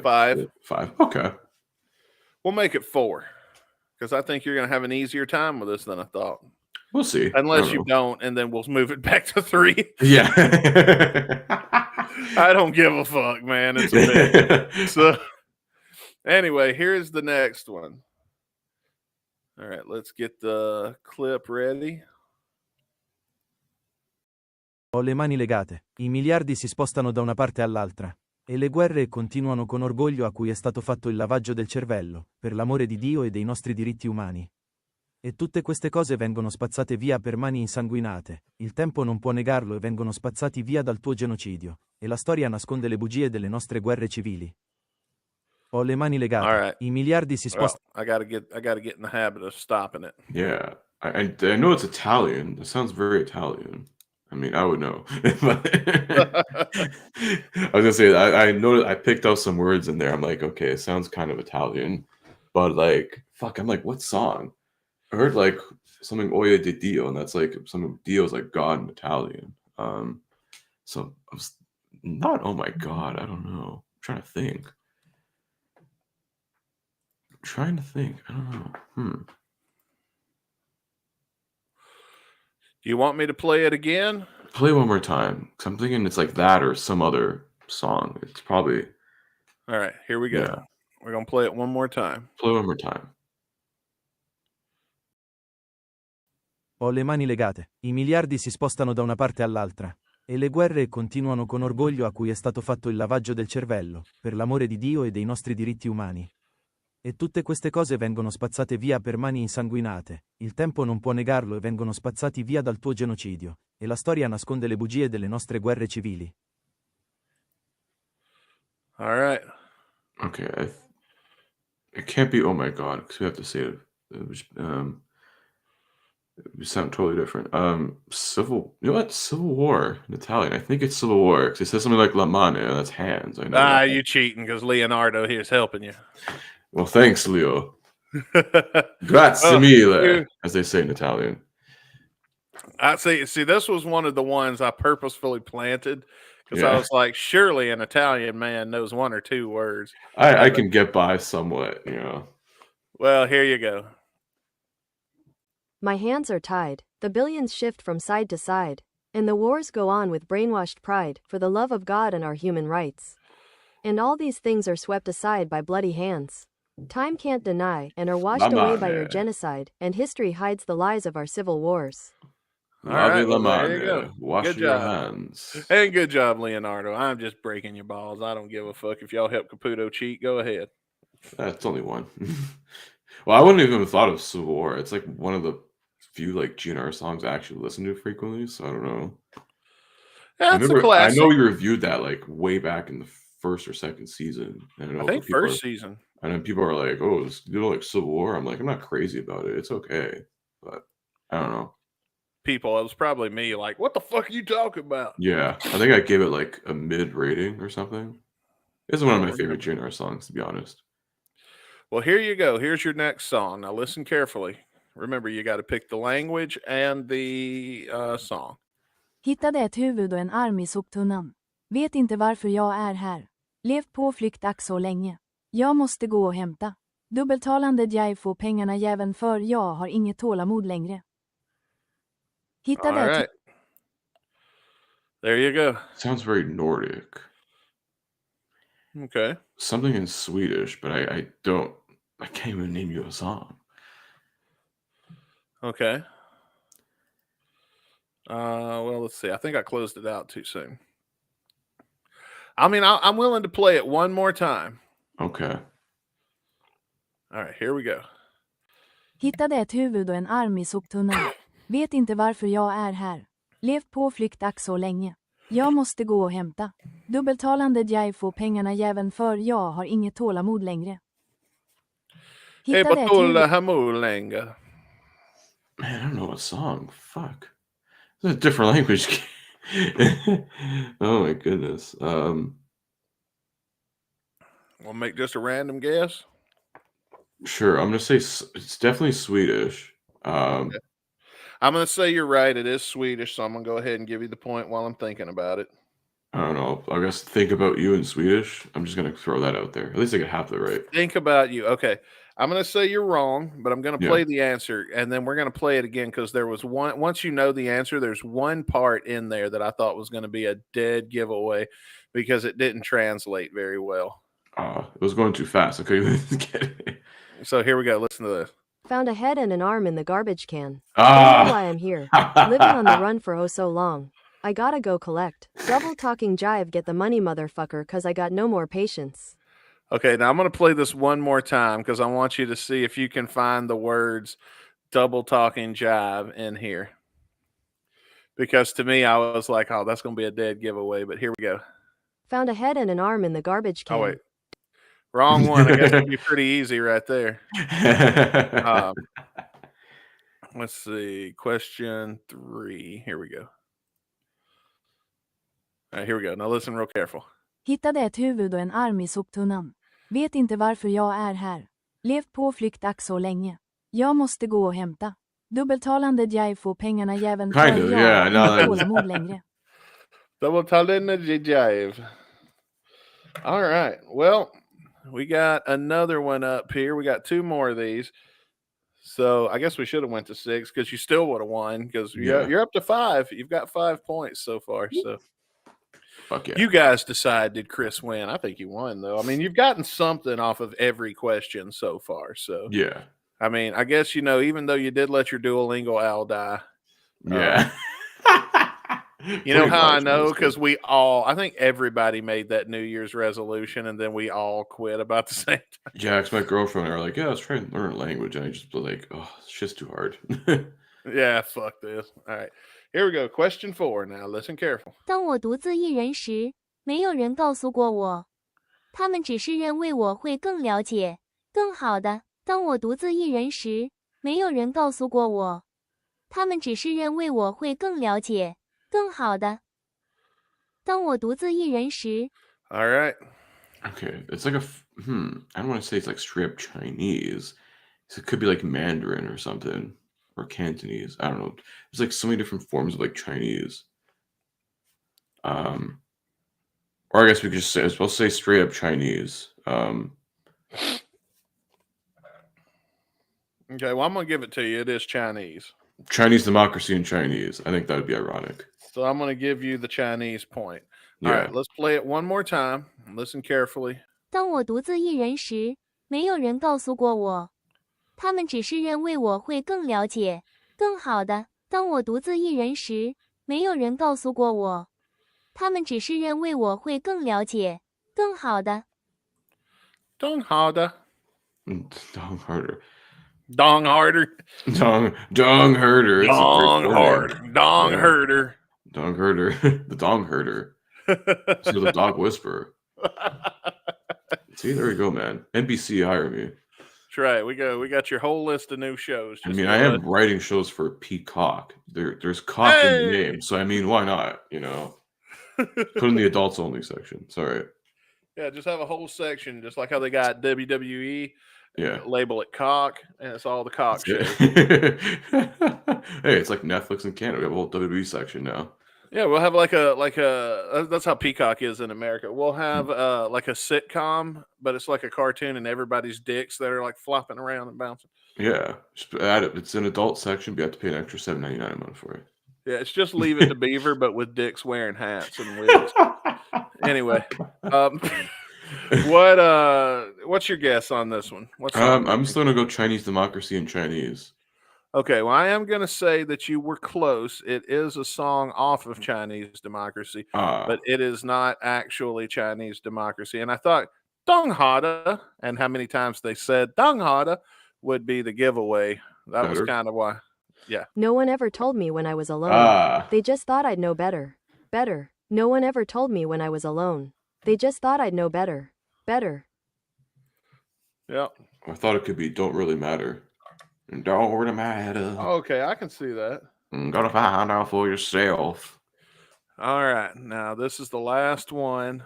5. 5. Okay. We'll make it 4 because I think you're going to have an easier time with this than I thought. We'll see. Unless you don't, and then we'll move it back to 3. Yeah. I don't give a fuck, man. It's a bit. So, anyway, here's the next one. All right, let's get the clip ready. Ho le mani legate. I miliardi si spostano da una parte all'altra. E le guerre continuano con orgoglio a cui è stato fatto il lavaggio del cervello, per l'amore di Dio e dei nostri diritti umani. E tutte queste cose vengono spazzate via per mani insanguinate, il tempo non può negarlo e vengono spazzati via dal tuo genocidio, e la storia nasconde le bugie delle nostre guerre civili. Ho le mani legate. All right. I miliardi si Well, spostano. I gotta get in the habit of stopping it. Yeah. I know it's Italian. It sounds very Italian. I mean, I would know. But I was gonna say I noticed I picked up some words in there. I'm like, okay, it sounds kind of Italian, but like, fuck, I'm like, what song? I heard like something Oya di Dio, and that's like some Dio's like God in Italian. So I was not. Oh my god, I don't know. I'm trying to think. I don't know. Do you want me to play it again? Play one more time. 'Cause I'm thinking it's like that or some other song. It's probably. All right, here we go. Yeah. We're gonna play it one more time. Play one more time. Ho le mani legate. I miliardi si spostano da una parte all'altra. E le guerre continuano con orgoglio a cui è stato fatto il lavaggio del cervello, per l'amore di Dio e dei nostri diritti umani. E tutte queste cose vengono spazzate via per mani insanguinate, il tempo non può negarlo e vengono spazzati via dal tuo genocidio, e la storia nasconde le bugie delle nostre guerre civili. All right. Okay. It can't be. Oh my god, because we have to say it. We sound totally different. Civil. You know what? Civil War in Italian. I think it's Civil War because it says something like La Mano. That's hands. I know. That. You cheating because Leonardo here is helping you. Well, thanks, Leo. Grazie mille, as they say in Italian. I see. This was one of the ones I purposefully planted because I was like, surely an Italian man knows one or two words. I can get by somewhat, you know. Well, here you go. My hands are tied, the billions shift from side to side, and the wars go on with brainwashed pride for the love of God and our human rights. And all these things are swept aside by bloody hands. Time can't deny and are washed away by your genocide, and history hides the lies of our civil wars. All right, well, there you go. Wash Good your job. hands. And good job, Leonardo. I'm just breaking your balls. I don't give a fuck. If y'all help Caputo cheat, go ahead. That's only one. Well, I wouldn't even have thought of Civil War. It's like one of the few like GN'R songs I actually listen to frequently, so I don't know. That's a classic. I know we reviewed that like way back in the first or second season. I think first season. And then people are like, "Oh, you know, like Civil War." I'm like, I'm not crazy about it. It's okay, but I don't know. People, it was probably me. Like, what the fuck are you talking about? Yeah, I think I gave it like a mid rating or something. It's one of my favorite GN'R songs, to be honest. Well, here you go. Here's your next song. Now listen carefully. Remember, you got to pick the language and the song. Hittade ett huvud och en arm i soptunnan. Vet inte varför jag är här. Levt på flykt ack så länge. Jag måste gå och hämta. Dubbeltalande jag får pengarna jäveln för jag har inget tålamod längre. Hittade All ett right. There you go. Sounds very Nordic. Okay. Something in Swedish, but I can't even name you a song. Okay. Well, let's see. I think I closed it out too soon. I mean, I'm willing to play it one more time. Okay. All right, here we go. Hittade ett huvud och en arm i soptunnan. Vet inte varför jag är här. Levt på flykt ack så länge. Jag måste gå och hämta. Dubbeltalande jag får pengarna jäveln för jag har inget tålamod längre. Hittade ett huvud... Man, I don't know what song. Fuck. It's a different language. Oh my goodness. We'll make just a random guess. Sure. I'm gonna say it's definitely Swedish. Okay. I'm gonna say you're right. It is Swedish, so I'm gonna go ahead and give you the point while I'm thinking about it. I don't know. I guess think about you in Swedish. I'm just gonna throw that out there. At least I get half of it right. Think about you. Okay. I'm going to say you're wrong, but I'm going to play the answer, and then we're going to play it again because there was one. Once you know the answer, there's one part in there that I thought was going to be a dead giveaway because it didn't translate very well. It was going too fast. I couldn't even get it. So here we go. Listen to this. Found a head and an arm in the garbage can. Don't know why I'm here. Living on the run for oh so long. I gotta go collect. Double talking jive, get the money, motherfucker, cause I got no more patience. Okay, now I'm going to play this one more time because I want you to see if you can find the words double talking jive in here. Because to me, I was like, oh, that's going to be a dead giveaway, but here we go. Found a head and an arm in the garbage can. Oh, wait. Wrong one. I guess it'll be pretty easy right there. Let's see. Question 3. Here we go. All right, here we go. Now listen real careful. Hittade ett huvud och en arm i soptunnan. Vet inte varför jag är här. Levt på flykt ack så länge. Jag måste gå och hämta. Dubbeltalande jive får pengarna jäveln tar Kind of, jag yeah, no, inte that's- tålamod längre. Dubbeltalande jive. All right. Well, we got another one up here. We got 2 more of these. So I guess we should have went to 6 because you still would have won because Yeah. you're up to 5. You've got 5 points so far. So Fuck yeah. you guys decide, did Chris win? I think you won, though. I mean, you've gotten something off of every question so far. So, Yeah. I mean, I guess, even though you did let your Duolingo owl die, Yeah. you know Pretty how I much, know? honestly. Because I think everybody made that New Year's resolution and then we all quit about the same time. Yeah, because my girlfriend and I were like, yeah, let's try and learn a language. And I just was like, oh, it's just too hard. Yeah, fuck this. All right. Here we go. Question 4 now. Listen careful. 当我独自一人时，没有人告诉过我，他们只是认为我会更了解、更好的。当我独自一人时，没有人告诉过我，他们只是认为我会更了解、更好的。当我独自一人时， All right. Okay, it's like I don't want to say it's like straight up Chinese. So it could be like Mandarin or something, or Cantonese. I don't know. There's like so many different forms of like Chinese. Or I guess we could just say, we'll say straight up Chinese. Okay, well, I'm going to give it to you. It is Chinese. Chinese democracy in Chinese. I think that would be ironic. So I'm going to give you the Chinese point. Yeah. All right, let's play it one more time. Listen carefully. 当我独自一人时，没有人告诉过我，他们只是认为我会更了解、更好的。当我独自一人时，没有人告诉过我，他们只是认为我会更了解、更好的。Dong harder. Dong harder. Dong harder. Dong herder. It's a Dong great harder. word. Dong Yeah. herder. Dong herder. The dong herder. So the dog whisperer. See, there we go, man. NBC, hire me. That's right. We got your whole list of new shows. I Just mean, go I ahead. am writing shows for Peacock. There's cock in the name, so I mean, why not? Put in the adults only section. It's all right. Yeah, just have a whole section, just like how they got WWE. Yeah. Label it cock, and it's all the cock That's shows. it. Hey, it's like Netflix in Canada. We have a whole WWE section now. Yeah, we'll have like a that's how Peacock is in America. We'll have like a sitcom, but it's like a cartoon and everybody's dicks that are like flopping around and bouncing. Yeah, just add it. It's an adult section, but you have to pay an extra $7.99 a month for it. Yeah, it's just Leave It to Beaver, but with dicks wearing hats and wigs. Anyway, what's your guess on this one? I'm still gonna go Chinese democracy in Chinese. Okay, well, I am gonna say that you were close. It is a song off of Chinese Democracy, but it is not actually Chinese Democracy. And I thought Dong Hada, and how many times they said Dong Hada would be the giveaway. That was kind of why. Yeah. No one ever told me when I was alone. They just thought I'd know better. Better. No one ever told me when I was alone. They just thought I'd know better. Better. Yeah. I thought it could be Don't Really Matter. Don't really matter. Okay, I can see that. Gotta find out for yourself. All right. Now, this is the last one.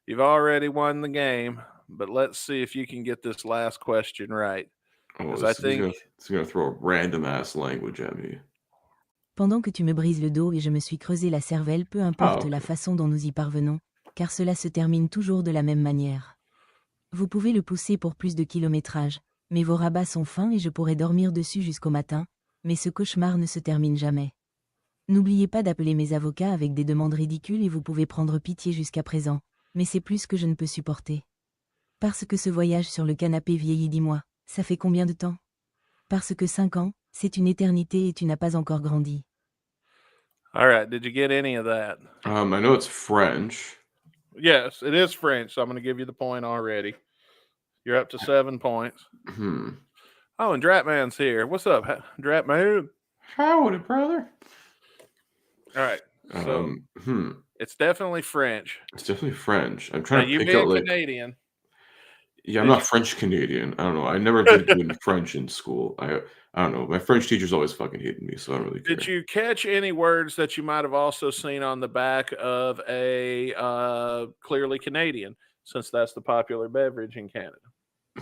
You've already won the game, but let's see if you can get this last question right. Oh, I think it's gonna throw a random ass language at me. Pendant que tu me brises le dos et je me suis creusé la cervelle, peu importe la façon dont nous y parvenons, car cela se termine toujours de la même manière. Vous pouvez le pousser pour plus de kilométrage, mais vos rabats sont fins et je pourrais dormir dessus jusqu'au matin, mais ce cauchemar ne se termine jamais. N'oubliez pas d'appeler mes avocats avec des demandes ridicules et vous pouvez prendre pitié jusqu'à présent, mais c'est plus que je ne peux supporter. Parce que ce voyage sur le canapé vieillit, dis-moi, ça fait combien de temps? Parce que 5 ans, c'est une éternité et tu n'as pas encore grandi. All right, did you get any of that? I know it's French. Yes, it is French, so I'm going to give you the point already. You're up to 7 points. Oh, and Dratman's here. What's up, Dratman? Howdy, brother. All right. So it's definitely French. It's definitely French. I'm trying now, to you pick being out like Canadian. Yeah, I'm not French Canadian. I don't know. I never did good French in school. I don't know. My French teachers always fucking hated me, so I don't really care. Did you catch any words that you might have also seen on the back of a clearly Canadian, since that's the popular beverage in Canada?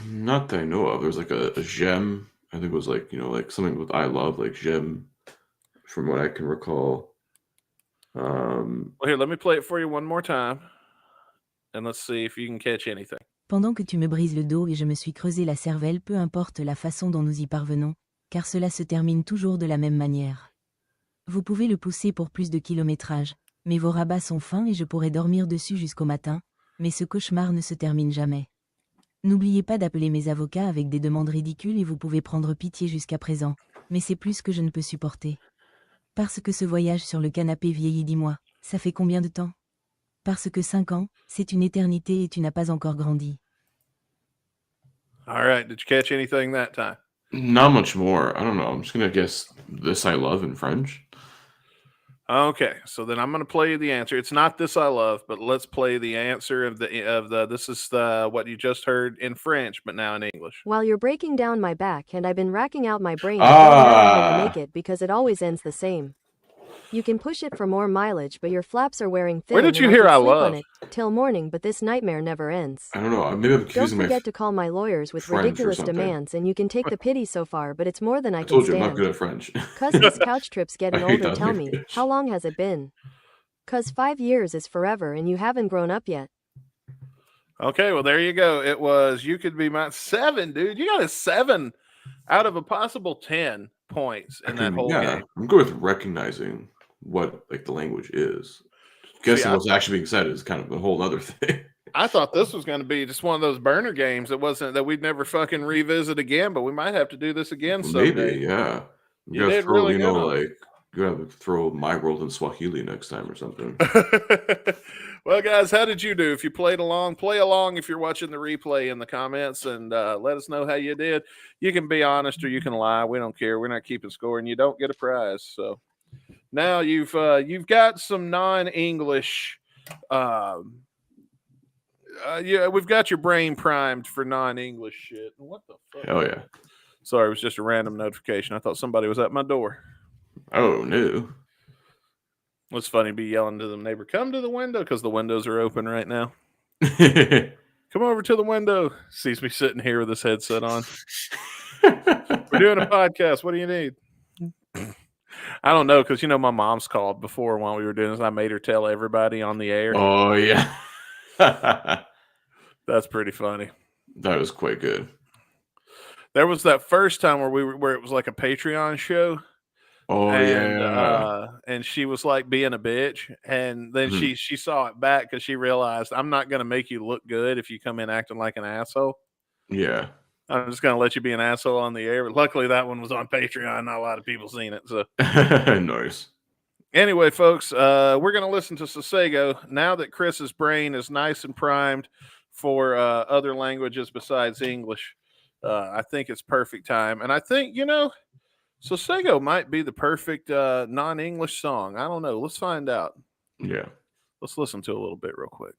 Not that I know of. There's like a gem. I think it was like, like something with I love, like gem, from what I can recall. Well, here, let me play it for you one more time, and let's see if you can catch anything. Pendant que tu me brises le dos et je me suis creusé la cervelle, peu importe la façon dont nous y parvenons, car cela se termine toujours de la même manière. Vous pouvez le pousser pour plus de kilométrage, mais vos rabats sont fins et je pourrais dormir dessus jusqu'au matin, mais ce cauchemar ne se termine jamais. N'oubliez pas d'appeler mes avocats avec des demandes ridicules et vous pouvez prendre pitié jusqu'à présent, mais c'est plus que je ne peux supporter. Parce que ce voyage sur le canapé vieillit, dis-moi, ça fait combien de temps? Parce que 5 ans, c'est une éternité et tu n'as pas encore grandi. All right, did you catch anything that time? Not much more. I don't know. I'm just gonna guess this I love in French. Okay, so then I'm going to play you the answer. It's not this I love, but let's play the answer of the. This is what you just heard in French, but now in English. While you're breaking down my back and I've been racking out my brain to figure out how to make it because it always ends the same. You can push it for more mileage, but your flaps are wearing thin. Where did you hear I love? On it till morning, but this nightmare never ends. I don't know. Maybe I'm confusing Don't forget to call my lawyers with French ridiculous demands, and you can take the pity so far, but it's more than I can told you stand. I'm not good at French. Cuz this couch trip's getting I hate older, that tell me, language. how long has it been? Cuz 5 years is forever and you haven't grown up yet. Okay, well, there you go. It was You Could Be My 7, dude. You got a 7 out of a possible 10 points in that whole game. I'm good with recognizing what like the language is. Guessing what's actually being said is kind of a whole other thing. I thought this was going to be just one of those burner games that we'd never fucking revisit again, but we might have to do this again someday. Maybe, yeah. You did really good. You gotta throw My World in Swahili next time or something. Well, guys, how did you do? If you played along, play along if you're watching the replay in the comments, and let us know how you did. You can be honest or you can lie. We don't care. We're not keeping score, and you don't get a prize. So now you've got some non-English. We've got your brain primed for non-English shit. What the fuck? Hell yeah! Sorry, it was just a random notification. I thought somebody was at my door. Oh no! It's funny to be yelling to the neighbor, "Come to the window," because the windows are open right now. Come over to the window. Sees me sitting here with this headset on. We're doing a podcast. What do you need? I don't know, because my mom's called before while we were doing this. I made her tell everybody on the air. Oh yeah. That's pretty funny. That was quite good. There was that first time where it was like a Patreon show. Oh, yeah. And she was like being a bitch, and then she saw it back because she realized, I'm not going to make you look good if you come in acting like an asshole. Yeah. I'm just going to let you be an asshole on the air. But luckily, that one was on Patreon. Not a lot of people seen it. So nice. Anyway, folks, we're going to listen to Sossego now that Chris's brain is nice and primed for other languages besides English. I think it's perfect time. And I think, Sossego might be the perfect non-English song. I don't know. Let's find out. Yeah. Let's listen to a little bit real quick.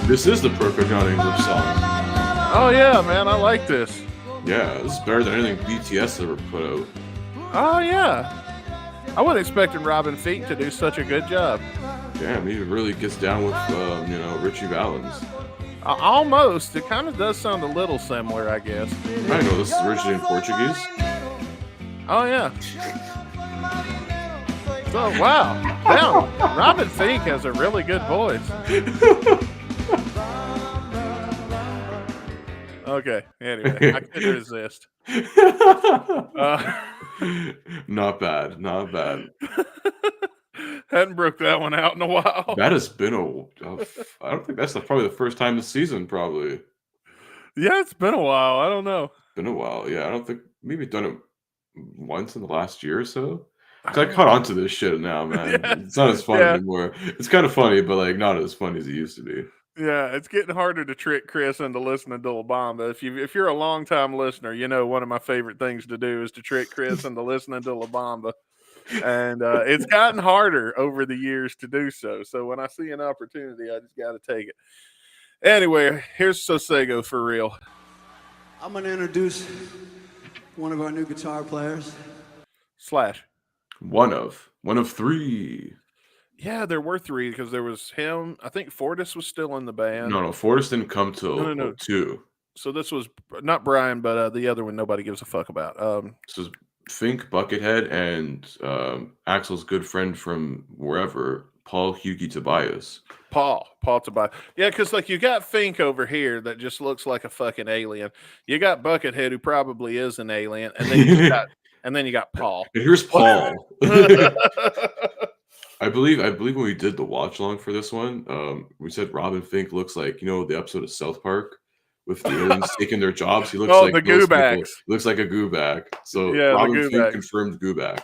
This is the perfect non-English song. Oh, yeah, man. I like this. Yeah, this is better than anything BTS ever put out. Oh, yeah. I wasn't expecting Robin Finck to do such a good job. Damn, he really gets down with, Richie Valens. Almost. It kind of does sound a little similar, I guess. I know, this is originally in Portuguese. Oh, yeah. So, wow. Damn, Robin Finck has a really good voice. Okay, anyway, I couldn't resist. Not bad, not bad. Hadn't broke that one out in a while. That has been I don't think that's probably the first time this season, probably. Yeah, it's been a while. I don't know. Been a while, yeah. I don't think, maybe done it once in the last year or so. Cause I caught on to this shit now, man. Yeah. It's not as fun anymore. It's kind of funny, but like not as funny as it used to be. Yeah, it's getting harder to trick Chris into listening to La Bamba. If you're a long time listener, one of my favorite things to do is to trick Chris into listening to La Bamba. And it's gotten harder over the years to do so. So when I see an opportunity, I just got to take it. Anyway, here's Sossego for real. I'm going to introduce one of our new guitar players. Slash. One of three. Yeah, there were three because there was him. I think Fortis was still in the band. No, Fortis didn't come till No. 2. So this was not Brian, but the other one nobody gives a fuck about. This was Finck, Buckethead, and Axel's good friend from wherever, Paul Hughie Tobias. Paul Tobias. Yeah, because like you got Finck over here that just looks like a fucking alien. You got Buckethead who probably is an alien, and then you got Paul. And here's Paul. I believe when we did the watch along for this one, we said Robin Finck looks like, the episode of South Park with the aliens taking their jobs. He looks like the goobacks. Looks like a gooback. So yeah, Robin Finck confirmed gooback.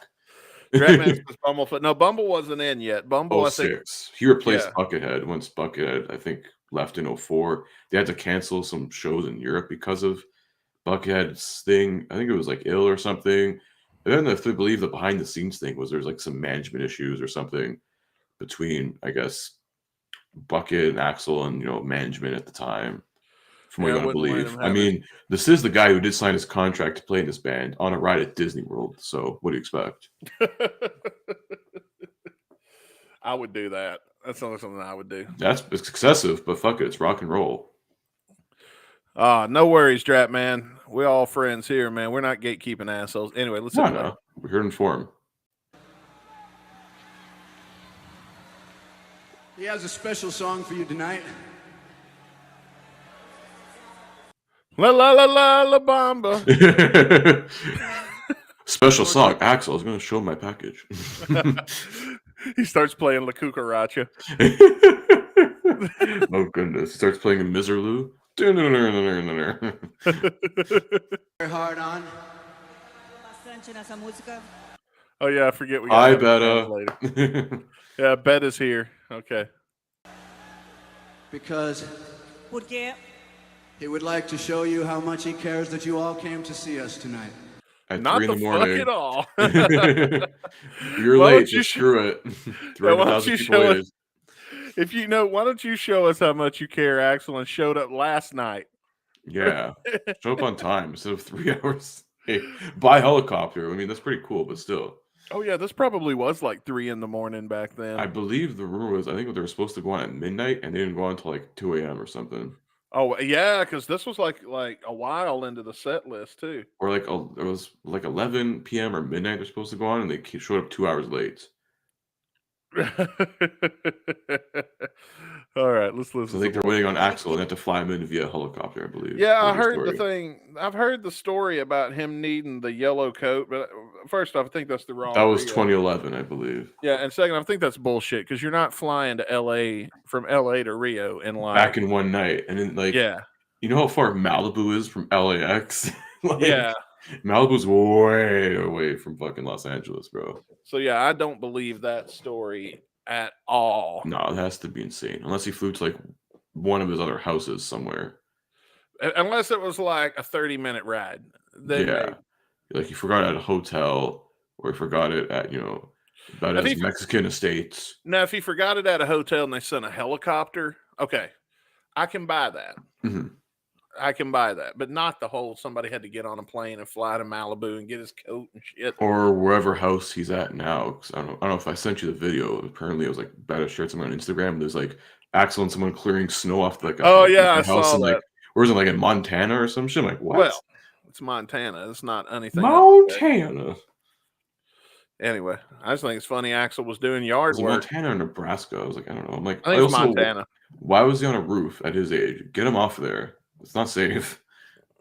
Bumblefoot. No, Bumble wasn't in yet. Bumble, I think he replaced Buckethead once Buckethead, I think, left in 2004. They had to cancel some shows in Europe because of Buckethead's thing. I think it was like ill or something. And then if they believe the behind the scenes thing was there's like some management issues or something between, I guess, Bucket and Axel and management at the time. From what you want to believe. I mean, this is the guy who did sign his contract to play in this band on a ride at Disney World. So what do you expect? I would do that. That's only something I would do. It's excessive, but fuck it. It's rock and roll. No worries, Drat man. We're all friends here, man. We're not gatekeeping assholes. Anyway, let's No. We're here to inform. He has a special song for you tonight. La la la la la bamba. Special song. Axel is going to show my package. He starts playing La Cucaracha. Oh goodness! He starts playing a Miserloo. Very hard on. Oh yeah, I forget we. I bet. Yeah, Bet is here. Okay. Because he would like to show you how much he cares that you all came to see us tonight. At Not 3 in the morning. fuck at all. You're late. Just screw it. 300,000 people waited. Why don't you show us how much you care, Axel, and showed up last night? Yeah. Show up on time instead of 3 hours. Hey, by helicopter. I mean, that's pretty cool, but still. Oh, yeah. This probably was like 3 in the morning back then. I believe the rumor was, I think they were supposed to go on at midnight, and they didn't go on until like 2 a.m. or something. Oh, yeah, because this was like a while into the set list, too. Or it was like 11 p.m. or midnight they're supposed to go on, and they showed up 2 hours late. All right, let's listen. So I think they're waiting on Axel and they have to fly him in via helicopter, I believe. Yeah, I heard the thing. I've heard the story about him needing the yellow coat, but first off, I think that's the wrong. That was 2011, I believe. Yeah, and second, I think that's bullshit because you're not flying to LA from LA to Rio in like back in one night, and then you know how far Malibu is from LAX? Yeah. Malibu's way away from fucking Los Angeles, bro. So yeah, I don't believe that story at all. No, it has to be insane. Unless he flew to like one of his other houses somewhere. Unless it was like a 30-minute ride. Then like he forgot it at a hotel, or he forgot it at about his Mexican estates. Now, if he forgot it at a hotel and they sent a helicopter, okay, I can buy that. Mm-hmm. I can buy that, but not the whole somebody had to get on a plane and fly to Malibu and get his coat and shit. Or wherever house he's at now. Because I don't know if I sent you the video. Apparently, it was like Beta shared something on Instagram. There's like Axel and someone clearing snow off like I house saw in, that. like, where is it, like in Montana or some shit? I'm like, what? Well, it's Montana. It's not anything. Montana. Anyway, I just think it's funny. Axel was doing yard work. Montana or Nebraska? I was like, I don't know. I'm like, I think it's Montana. Why was he on a roof at his age? Get him off there. It's not safe.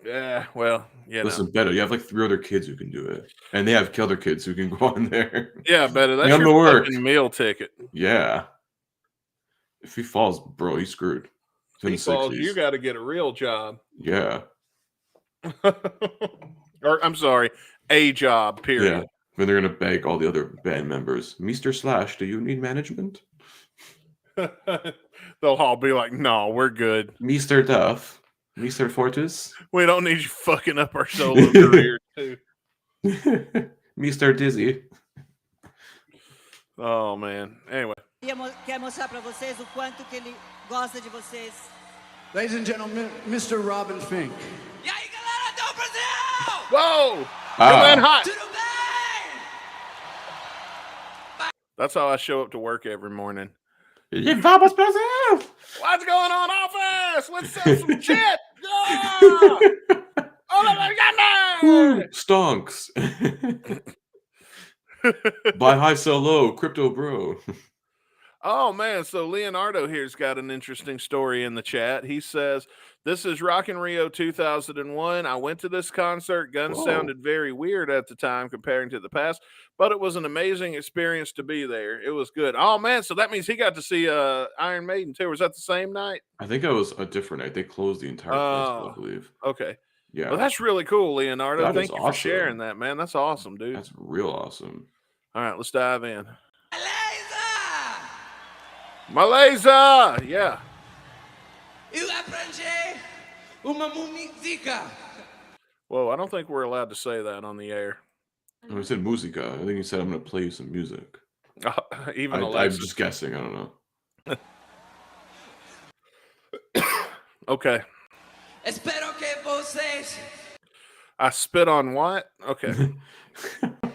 Yeah, well, listen, Beto, you have like 3 other kids who can do it, and they have other kids who can go on there. Yeah, Beto, that's your fucking meal ticket. Yeah. If he falls, bro, he's screwed. If he falls, you got to get a real job. Yeah. Or I'm sorry, a job. Period. Yeah. Then they're gonna beg all the other band members, Mr. Slash, do you need management? They'll all be like, "No, we're good." Mr. Duff, Mr. Fortis, we don't need you fucking up our solo career too. Mr. Dizzy. Oh man. Anyway. Quer mostrar pra vocês o quanto que ele gosta de vocês. Ladies and gentlemen, Mr. Robin Finck. E aí, galera do Brasil! Whoa! Coming hot. Tudo bem? That's how I show up to work every morning. Vamos Brasil! What's going on, office? Let's sell some shit. Yeah! Stonks. Buy high, sell low, crypto bro. Oh man, so Leonardo here's got an interesting story in the chat. He says, "This is Rock in Rio 2001. I went to this concert. Guns sounded very weird at the time comparing to the past, but it was an amazing experience to be there. It was good." Oh man, so that means he got to see Iron Maiden too. Was that the same night? I think it was a different night. They closed the entire festival, I believe. Okay. Yeah. Well, that's really cool, Leonardo. That Thank is you for awesome. sharing that, man. That's awesome, dude. That's real awesome. All right, let's dive in. Malaysia! Yeah. Eu aprendi uma música. Whoa, I don't think we're allowed to say that on the air. I said musica. I think he said I'm going to play you some music. Even I'm just guessing. I don't know. Okay. Espero que vocês I spit on what? Okay.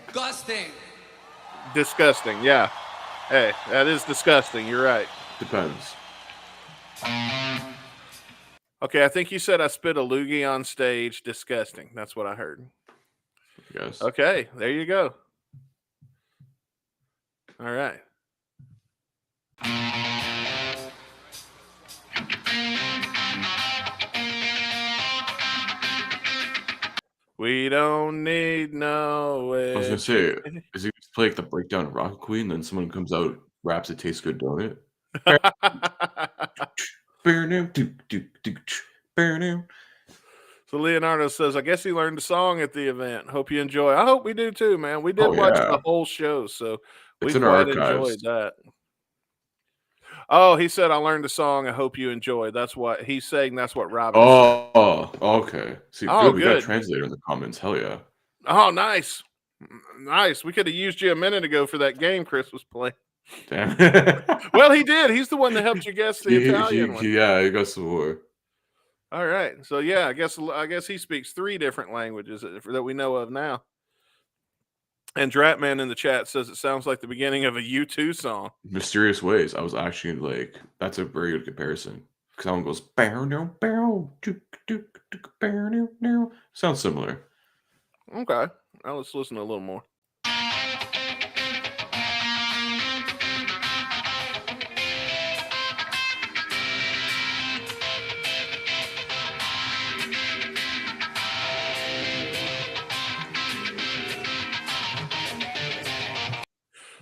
gostem. Disgusting. Yeah. Hey, that is disgusting. You're right. Depends. Okay, I think you said I spit a loogie on stage. Disgusting. That's what I heard. Yes. Okay, there you go. All right. We don't need no way. I was gonna say, is he play like the breakdown of Rocket Queen? Then someone comes out, raps "It Tastes Good, Don't It?" So Leonardo says, "I guess he learned a song at the event. Hope you enjoy." I hope we do too, man. We did watch the whole show, so we quite enjoyed that. Oh, he said, "I learned a song. I hope you enjoyed." That's what he's saying. That's what Robin said. Oh, okay. See, good. We got a translator in the comments. Hell yeah. Oh, nice. Nice. We could have used you a minute ago for that game Chris was playing. Damn. Well, he did. He's the one that helped you guess the Italian one. Yeah, he got some more. All right. So yeah, I guess he speaks 3 different languages that we know of now. And Dratman in the chat says it sounds like the beginning of a U2 song. Mysterious Ways. I was actually like, that's a very good comparison. Because that one goes, bow, no, bow, bow, no. Sounds similar. Okay. Now let's listen to a little more.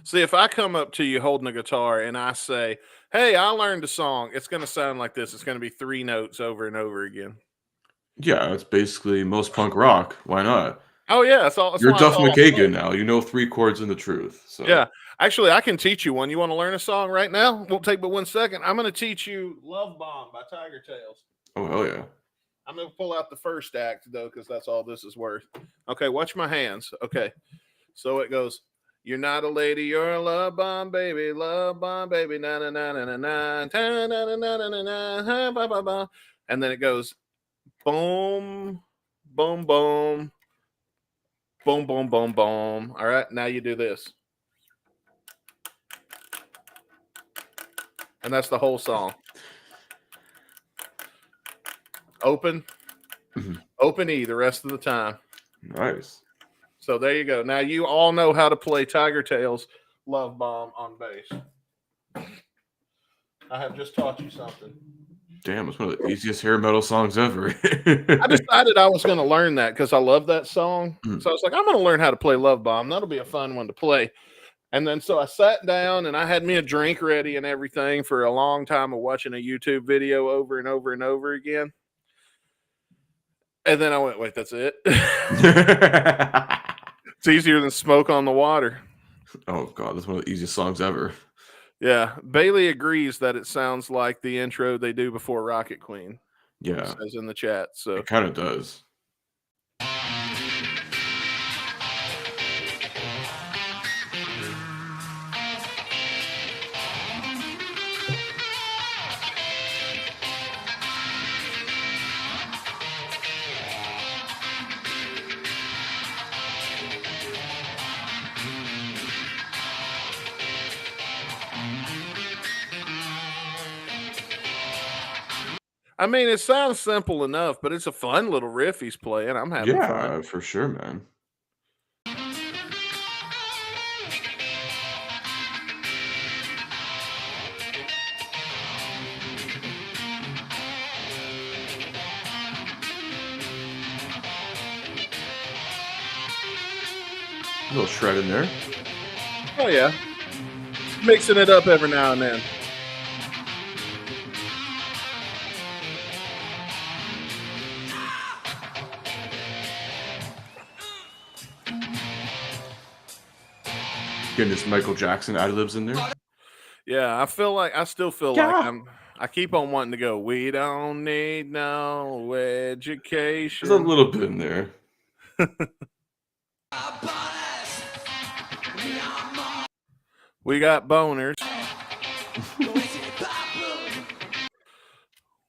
See, if I come up to you holding a guitar and I say, "Hey, I learned a song," it's going to sound like this. It's going to be 3 notes over and over again. Yeah, it's basically most punk rock. Why not? Oh, yeah. That's all. You're Duff McKagan now. You know 3 chords in the truth. So. Yeah. Actually, I can teach you one. You want to learn a song right now? Won't take but 1 second. I'm going to teach you Love Bomb by Tiger Tails. Oh, hell yeah. I'm going to pull out the first act, though, because that's all this is worth. Okay, watch my hands. Okay. So it goes, "You're not a lady, you're a love bomb, baby, na na na na na na, na na na na na, ba ba ba," and then it goes, boom, boom, boom, boom, boom, boom, boom. All right, now you do this, and that's the whole song. Open, open E the rest of the time. Nice. So there you go. Now you all know how to play Tiger Tails Love Bomb on bass. I have just taught you something. Damn, it's one of the easiest hair metal songs ever. I decided I was going to learn that because I love that song. So I was like, I'm going to learn how to play Love Bomb. That'll be a fun one to play. And then so I sat down and I had me a drink ready and everything for a long time of watching a YouTube video over and over and over again. And then I went, wait, that's it? It's easier than smoke on the water. Oh, God, that's one of the easiest songs ever. Yeah. Bailey agrees that it sounds like the intro they do before Rocket Queen. Yeah. It says in the chat. So it kind of does. I mean, it sounds simple enough, but it's a fun little riff he's playing. I'm having fun. Yeah, for sure, man. A little shred in there. Oh, yeah. Mixing it up every now and then. Getting this Michael Jackson ad-libs in there. Yeah, I still feel like I keep on wanting to go, we don't need no education. There's a little bit in there. We got boners.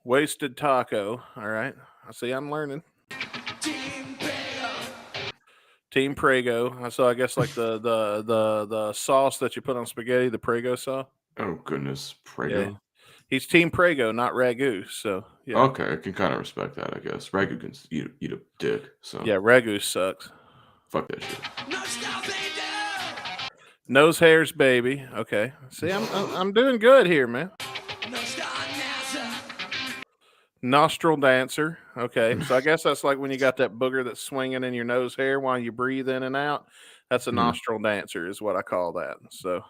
Wasted taco. All right. I see I'm learning. Team Prego. So I guess like the sauce that you put on spaghetti, the Prego sauce. Oh goodness, Prego. Yeah. He's Team Prego, not Ragu. So yeah. Okay, I can kind of respect that, I guess. Ragu can eat a dick. So yeah, Ragu sucks. Fuck that shit. Nose hairs, baby. Okay. See, I'm doing good here, man. Nostril dancer. Okay. So I guess that's like when you got that booger that's swinging in your nose hair while you breathe in and out. That's a nostril dancer is what I call that. So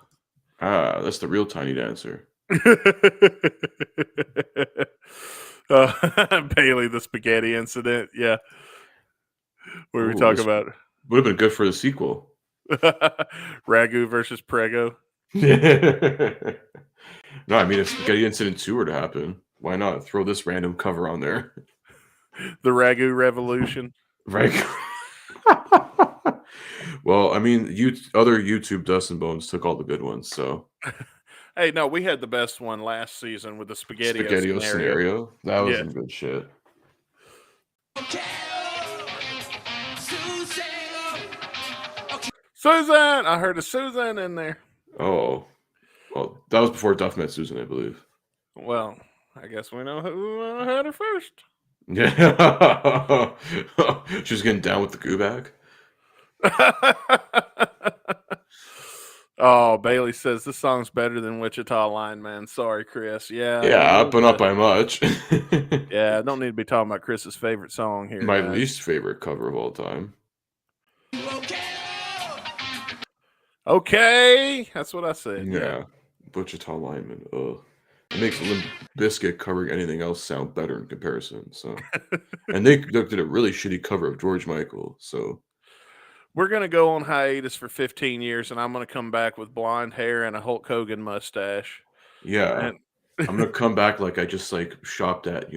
that's the real tiny dancer. Bailey, the spaghetti incident. Yeah. What were we talking about? Would have been good for the sequel. Ragu versus Prego. No, I mean, if Spaghetti Incident 2 were to happen, why not throw this random cover on there? The Ragu Revolution. Ragu. Well, I mean, other YouTube Dustin Bones took all the good ones, so. Hey, no, we had the best one last season with the Spaghetti scenario. That was some good shit. Susan! I heard a Susan in there. Oh. Well, that was before Duff met Susan, I believe. Well, I guess we know who had her first. Yeah. She was getting down with the goo bag. Oh, Bailey says this song's better than Wichita Line, man. Sorry, Chris. Yeah, but not by much. Yeah, I don't need to be talking about Chris's favorite song here. My least favorite cover of all time. Okay, that's what I said. Yeah, Wichita Lineman. Ugh. It makes Limp Bizkit covering anything else sound better in comparison. So, and they did a really shitty cover of George Michael. So, we're gonna go on hiatus for 15 years, and I'm gonna come back with blonde hair and a Hulk Hogan mustache. Yeah, I'm gonna come back like I just like shopped at,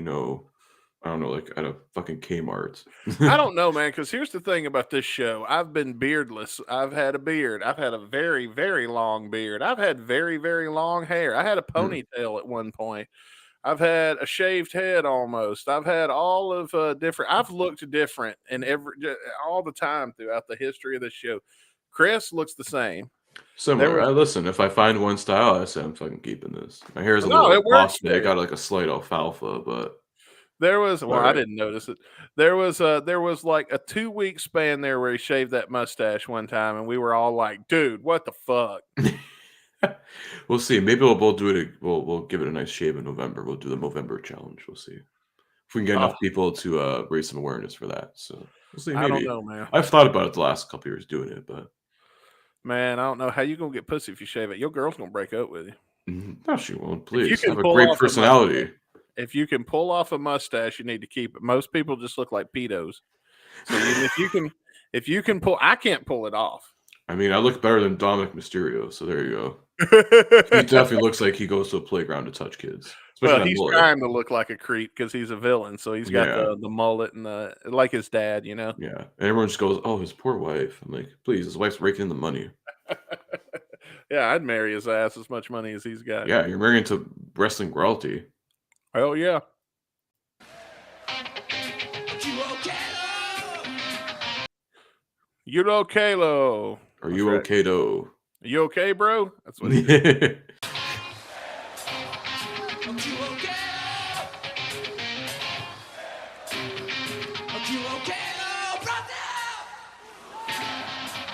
I don't know, like at a fucking Kmart. I don't know, man, because here's the thing about this show. I've been beardless. I've had a beard. I've had a very, very long beard. I've had very, very long hair. I had a ponytail at one point. I've had a shaved head almost. I've had all of different. I've looked different all the time throughout the history of this show. Chris looks the same. Similar. Listen, if I find one style, I say I'm fucking keeping this. My hair is a little boss. I got like a slight alfalfa, but. There was, I didn't notice it. There was like a 2-week span there where he shaved that mustache one time, and we were all like, "Dude, what the fuck?" We'll see. Maybe we'll do it. We'll give it a nice shave in November. We'll do the Movember challenge. We'll see if we can get enough people to raise some awareness for that. So we'll see. Maybe. I don't know, man. I've thought about it the last couple years doing it, but man, I don't know how you gonna get pussy if you shave it. Your girl's gonna break up with you. No, she won't. Please, have a great personality. If you can pull off a mustache, you need to keep it. Most people just look like pedos. So if you can pull, I can't pull it off. I mean, I look better than Dominic Mysterio, so there you go. He definitely looks like he goes to a playground to touch kids. Well, he's trying to look like a creep because he's a villain. So he's got the mullet and like his dad, Yeah, and everyone just goes, "Oh, his poor wife." I'm like, please, his wife's raking in the money. Yeah, I'd marry his ass as much money as he's got. Yeah, you're marrying to wrestling royalty. Hell yeah. You okay, Lo? Are you okay, though? Are you okay, bro? That's what he did.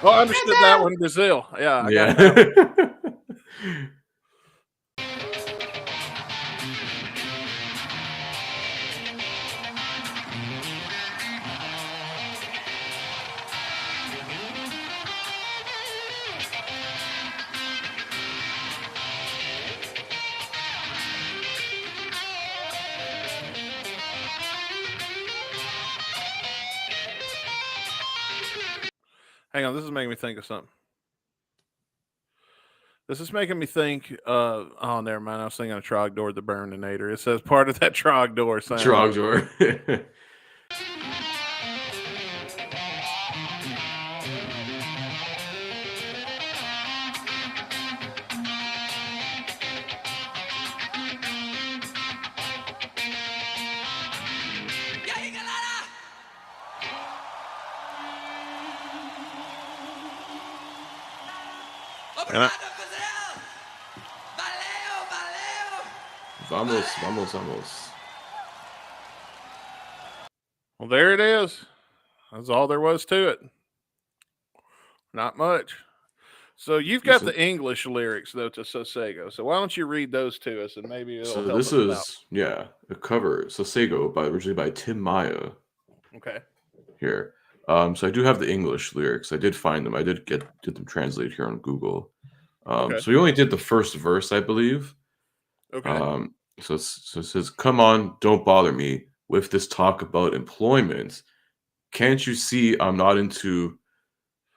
Oh, I understood that one. Brazil. Yeah, I got Yeah. that one. Hang on, this is making me think of something. This is making me think. Oh, never mind. I was thinking of Trogdor the Burninator. It says part of that Trogdor sound. Trogdor. Vamos, vamos, vamos. Well, there it is. That's all there was to it. Not much. So you've got the English lyrics though to Sossego. So why don't you read those to us and maybe it'll help us out. A cover Sossego originally by Tim Maya. Okay. Here. So I do have the English lyrics. I did find them. I did get them translated here on Google. So we only did the first verse, I believe. Okay. So it says, "Come on, don't bother me with this talk about employment. Can't you see I'm not into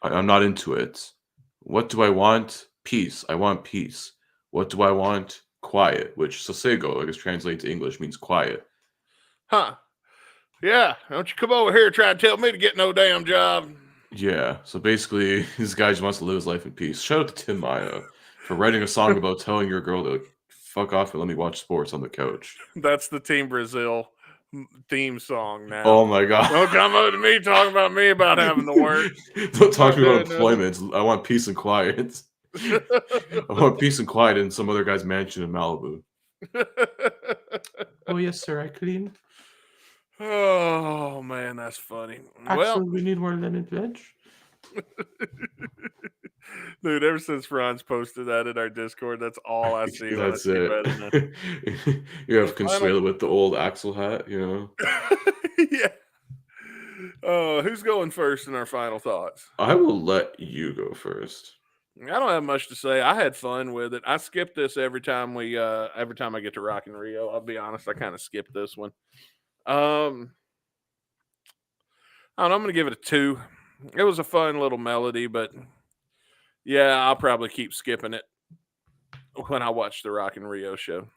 it? What do I want? Peace. I want peace. What do I want? Quiet," which Sossego, I guess translated to English, means quiet. Huh. Yeah. Don't you come over here and try to tell me to get no damn job. Yeah. So basically, this guy just wants to live his life in peace. Shout out to Tim Maya for writing a song about telling your girl to fuck off and let me watch sports on the couch. That's the Team Brazil theme song now. Oh my god. Don't come over to me talking about me about having to work. Don't talk to me about employment. I want peace and quiet. I want peace and quiet in some other guy's mansion in Malibu. Oh yes, sir, I clean. Oh man, that's funny. Axel, we need more lemon pledge. Dude, ever since Franz posted that in our Discord, that's all I see. That's it. You have Consuelo with the old Axel hat, you know? Yeah. Who's going first in our final thoughts? I will let you go first. I don't have much to say. I had fun with it. I skip this every time I get to Rock in Rio. I'll be honest, I kind of skip this one. I don't know, I'm going to give it a 2. It was a fun little melody, but yeah, I'll probably keep skipping it when I watch the Rock in Rio show.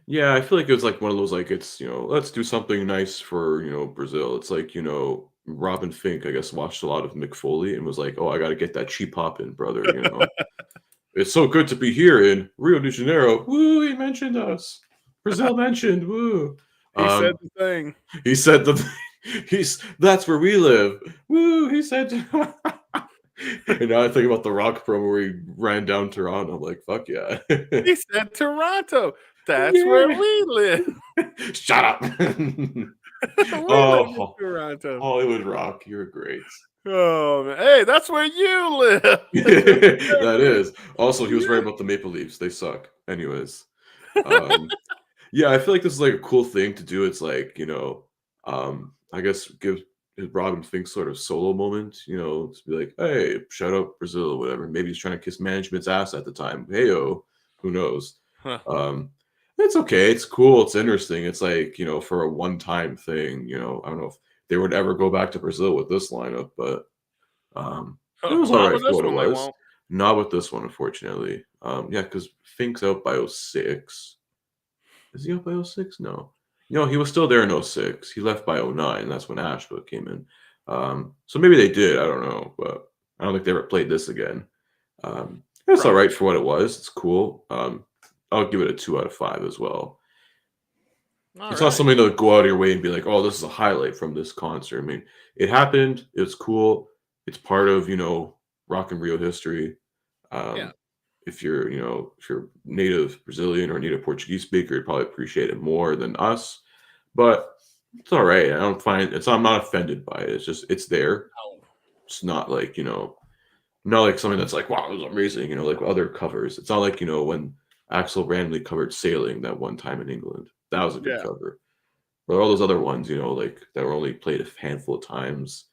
Yeah, I feel like it was like one of those, like, it's, let's do something nice for, Brazil. It's like, Robin Finck, I guess, watched a lot of Mick Foley and was like, oh, I got to get that cheap hop in, brother. It's so good to be here in Rio de Janeiro. Woo, he mentioned us. Brazil mentioned, woo. He said the thing. He said the thing. That's where we live. Woo, he said. And now I think about the Rock promo where he ran down Toronto. I'm like, fuck yeah. He said Toronto. That's where we live. Shut up. Live in Toronto. Hollywood Rock, you're great. Oh man. Hey, that's where you live. That is. Also, he was right about the Maple Leafs. They suck. Anyways. Yeah, I feel like this is like a cool thing to do. It's like, I guess give Robin Finck sort of solo moment, to be like, hey, shout out Brazil or whatever. Maybe he's trying to kiss management's ass at the time. Hey-o, who knows? Huh. It's okay. It's cool. It's interesting. It's like, for a one-time thing, I don't know if they would ever go back to Brazil with this lineup, but it was all right for what it was. Not with this one, unfortunately. Yeah, because Fink's out by 06. Is he out by 06? No. He was still there in 06. He left by 09. That's when Ashbrook came in. So maybe they did. I don't know. But I don't think they ever played this again. It's all right for what it was. It's cool. I'll give it a 2 out of 5 as well. It's not something to go out of your way and be like, oh, this is a highlight from this concert. I mean, it happened. It's cool. It's part of, Rock in Rio history. If you're, if you're native Brazilian or native Portuguese speaker, you'd probably appreciate it more than us. But it's all right. I'm not offended by it. It's just, it's there. It's not like, Not like something that's like, wow, it was amazing, you know, like other covers. It's not like, you know, when Axl randomly covered Sailing that one time in England. That was a good cover. But all those other ones, you know, like that were only played a handful of times,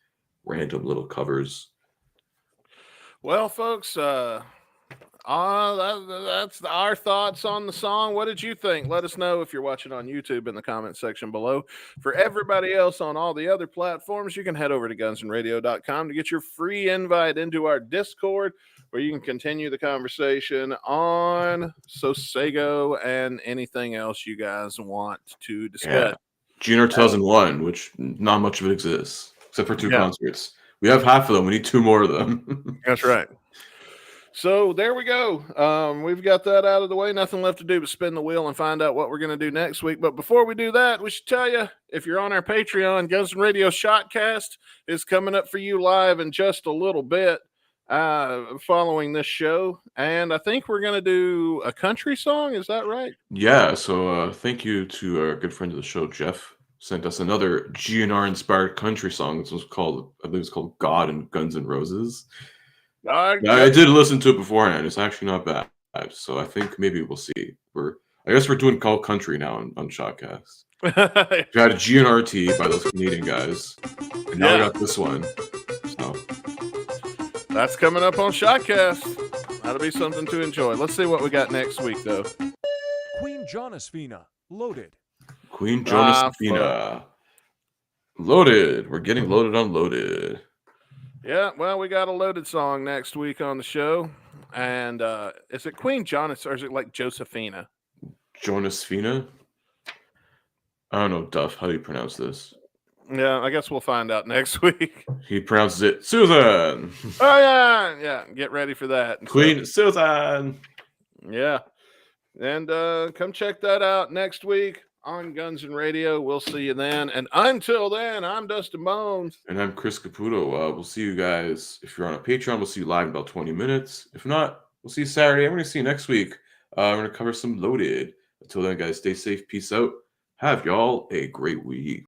random little covers. Well, folks, that's our thoughts on the song. What did you think? Let us know if you're watching on YouTube in the comment section below. For everybody else on all the other platforms, you can head over to gunsnradio.com to get your free invite into our Discord, where you can continue the conversation on Sossego and anything else you guys want to discuss. GN'R 2001, which not much of it exists, except for 2 concerts. We have half of them. We need 2 more of them. That's right. So there we go. We've got that out of the way. Nothing left to do but spin the wheel and find out what we're going to do next week. But before we do that, we should tell you, if you're on our Patreon, Guns N' Radio Shotcast is coming up for you live in just a little bit following this show. And I think we're going to do a country song. Is that right? Yeah. So thank you to our good friend of the show, Jeff. Sent us another GNR inspired country song. This was called, I believe it's called God and Guns N' Roses. I did listen to it beforehand. It's actually not bad. So I think maybe we'll see. I guess we're doing Call Country now on Shotcast. We had a GNRT by those Canadian guys. And now we got this one. So that's coming up on Shotcast. That'll be something to enjoy. Let's see what we got next week, though. Queen Jonas-Fina, Loaded. Queen Jonas-Fina. Loaded. We're getting loaded on Loaded. Yeah, well, we got a loaded song next week on the show. And is it Queen Jonas or is it like Josephina? Jonas-Fina? I don't know, Duff. How do you pronounce this? Yeah, I guess we'll find out next week. He pronounces it Susan. Oh, yeah. Yeah, get ready for that. Queen Susan. Yeah. And come check that out next week on Guns N' Radio. We'll see you then. And until then, I'm Dustin Bones. And I'm Chris Caputo. We'll see you guys. If you're on a Patreon, we'll see you live in about 20 minutes. If not, we'll see you Saturday. I'm going to see you next week. We're going to cover some Loaded. Until then, guys, stay safe. Peace out. Have y'all a great week.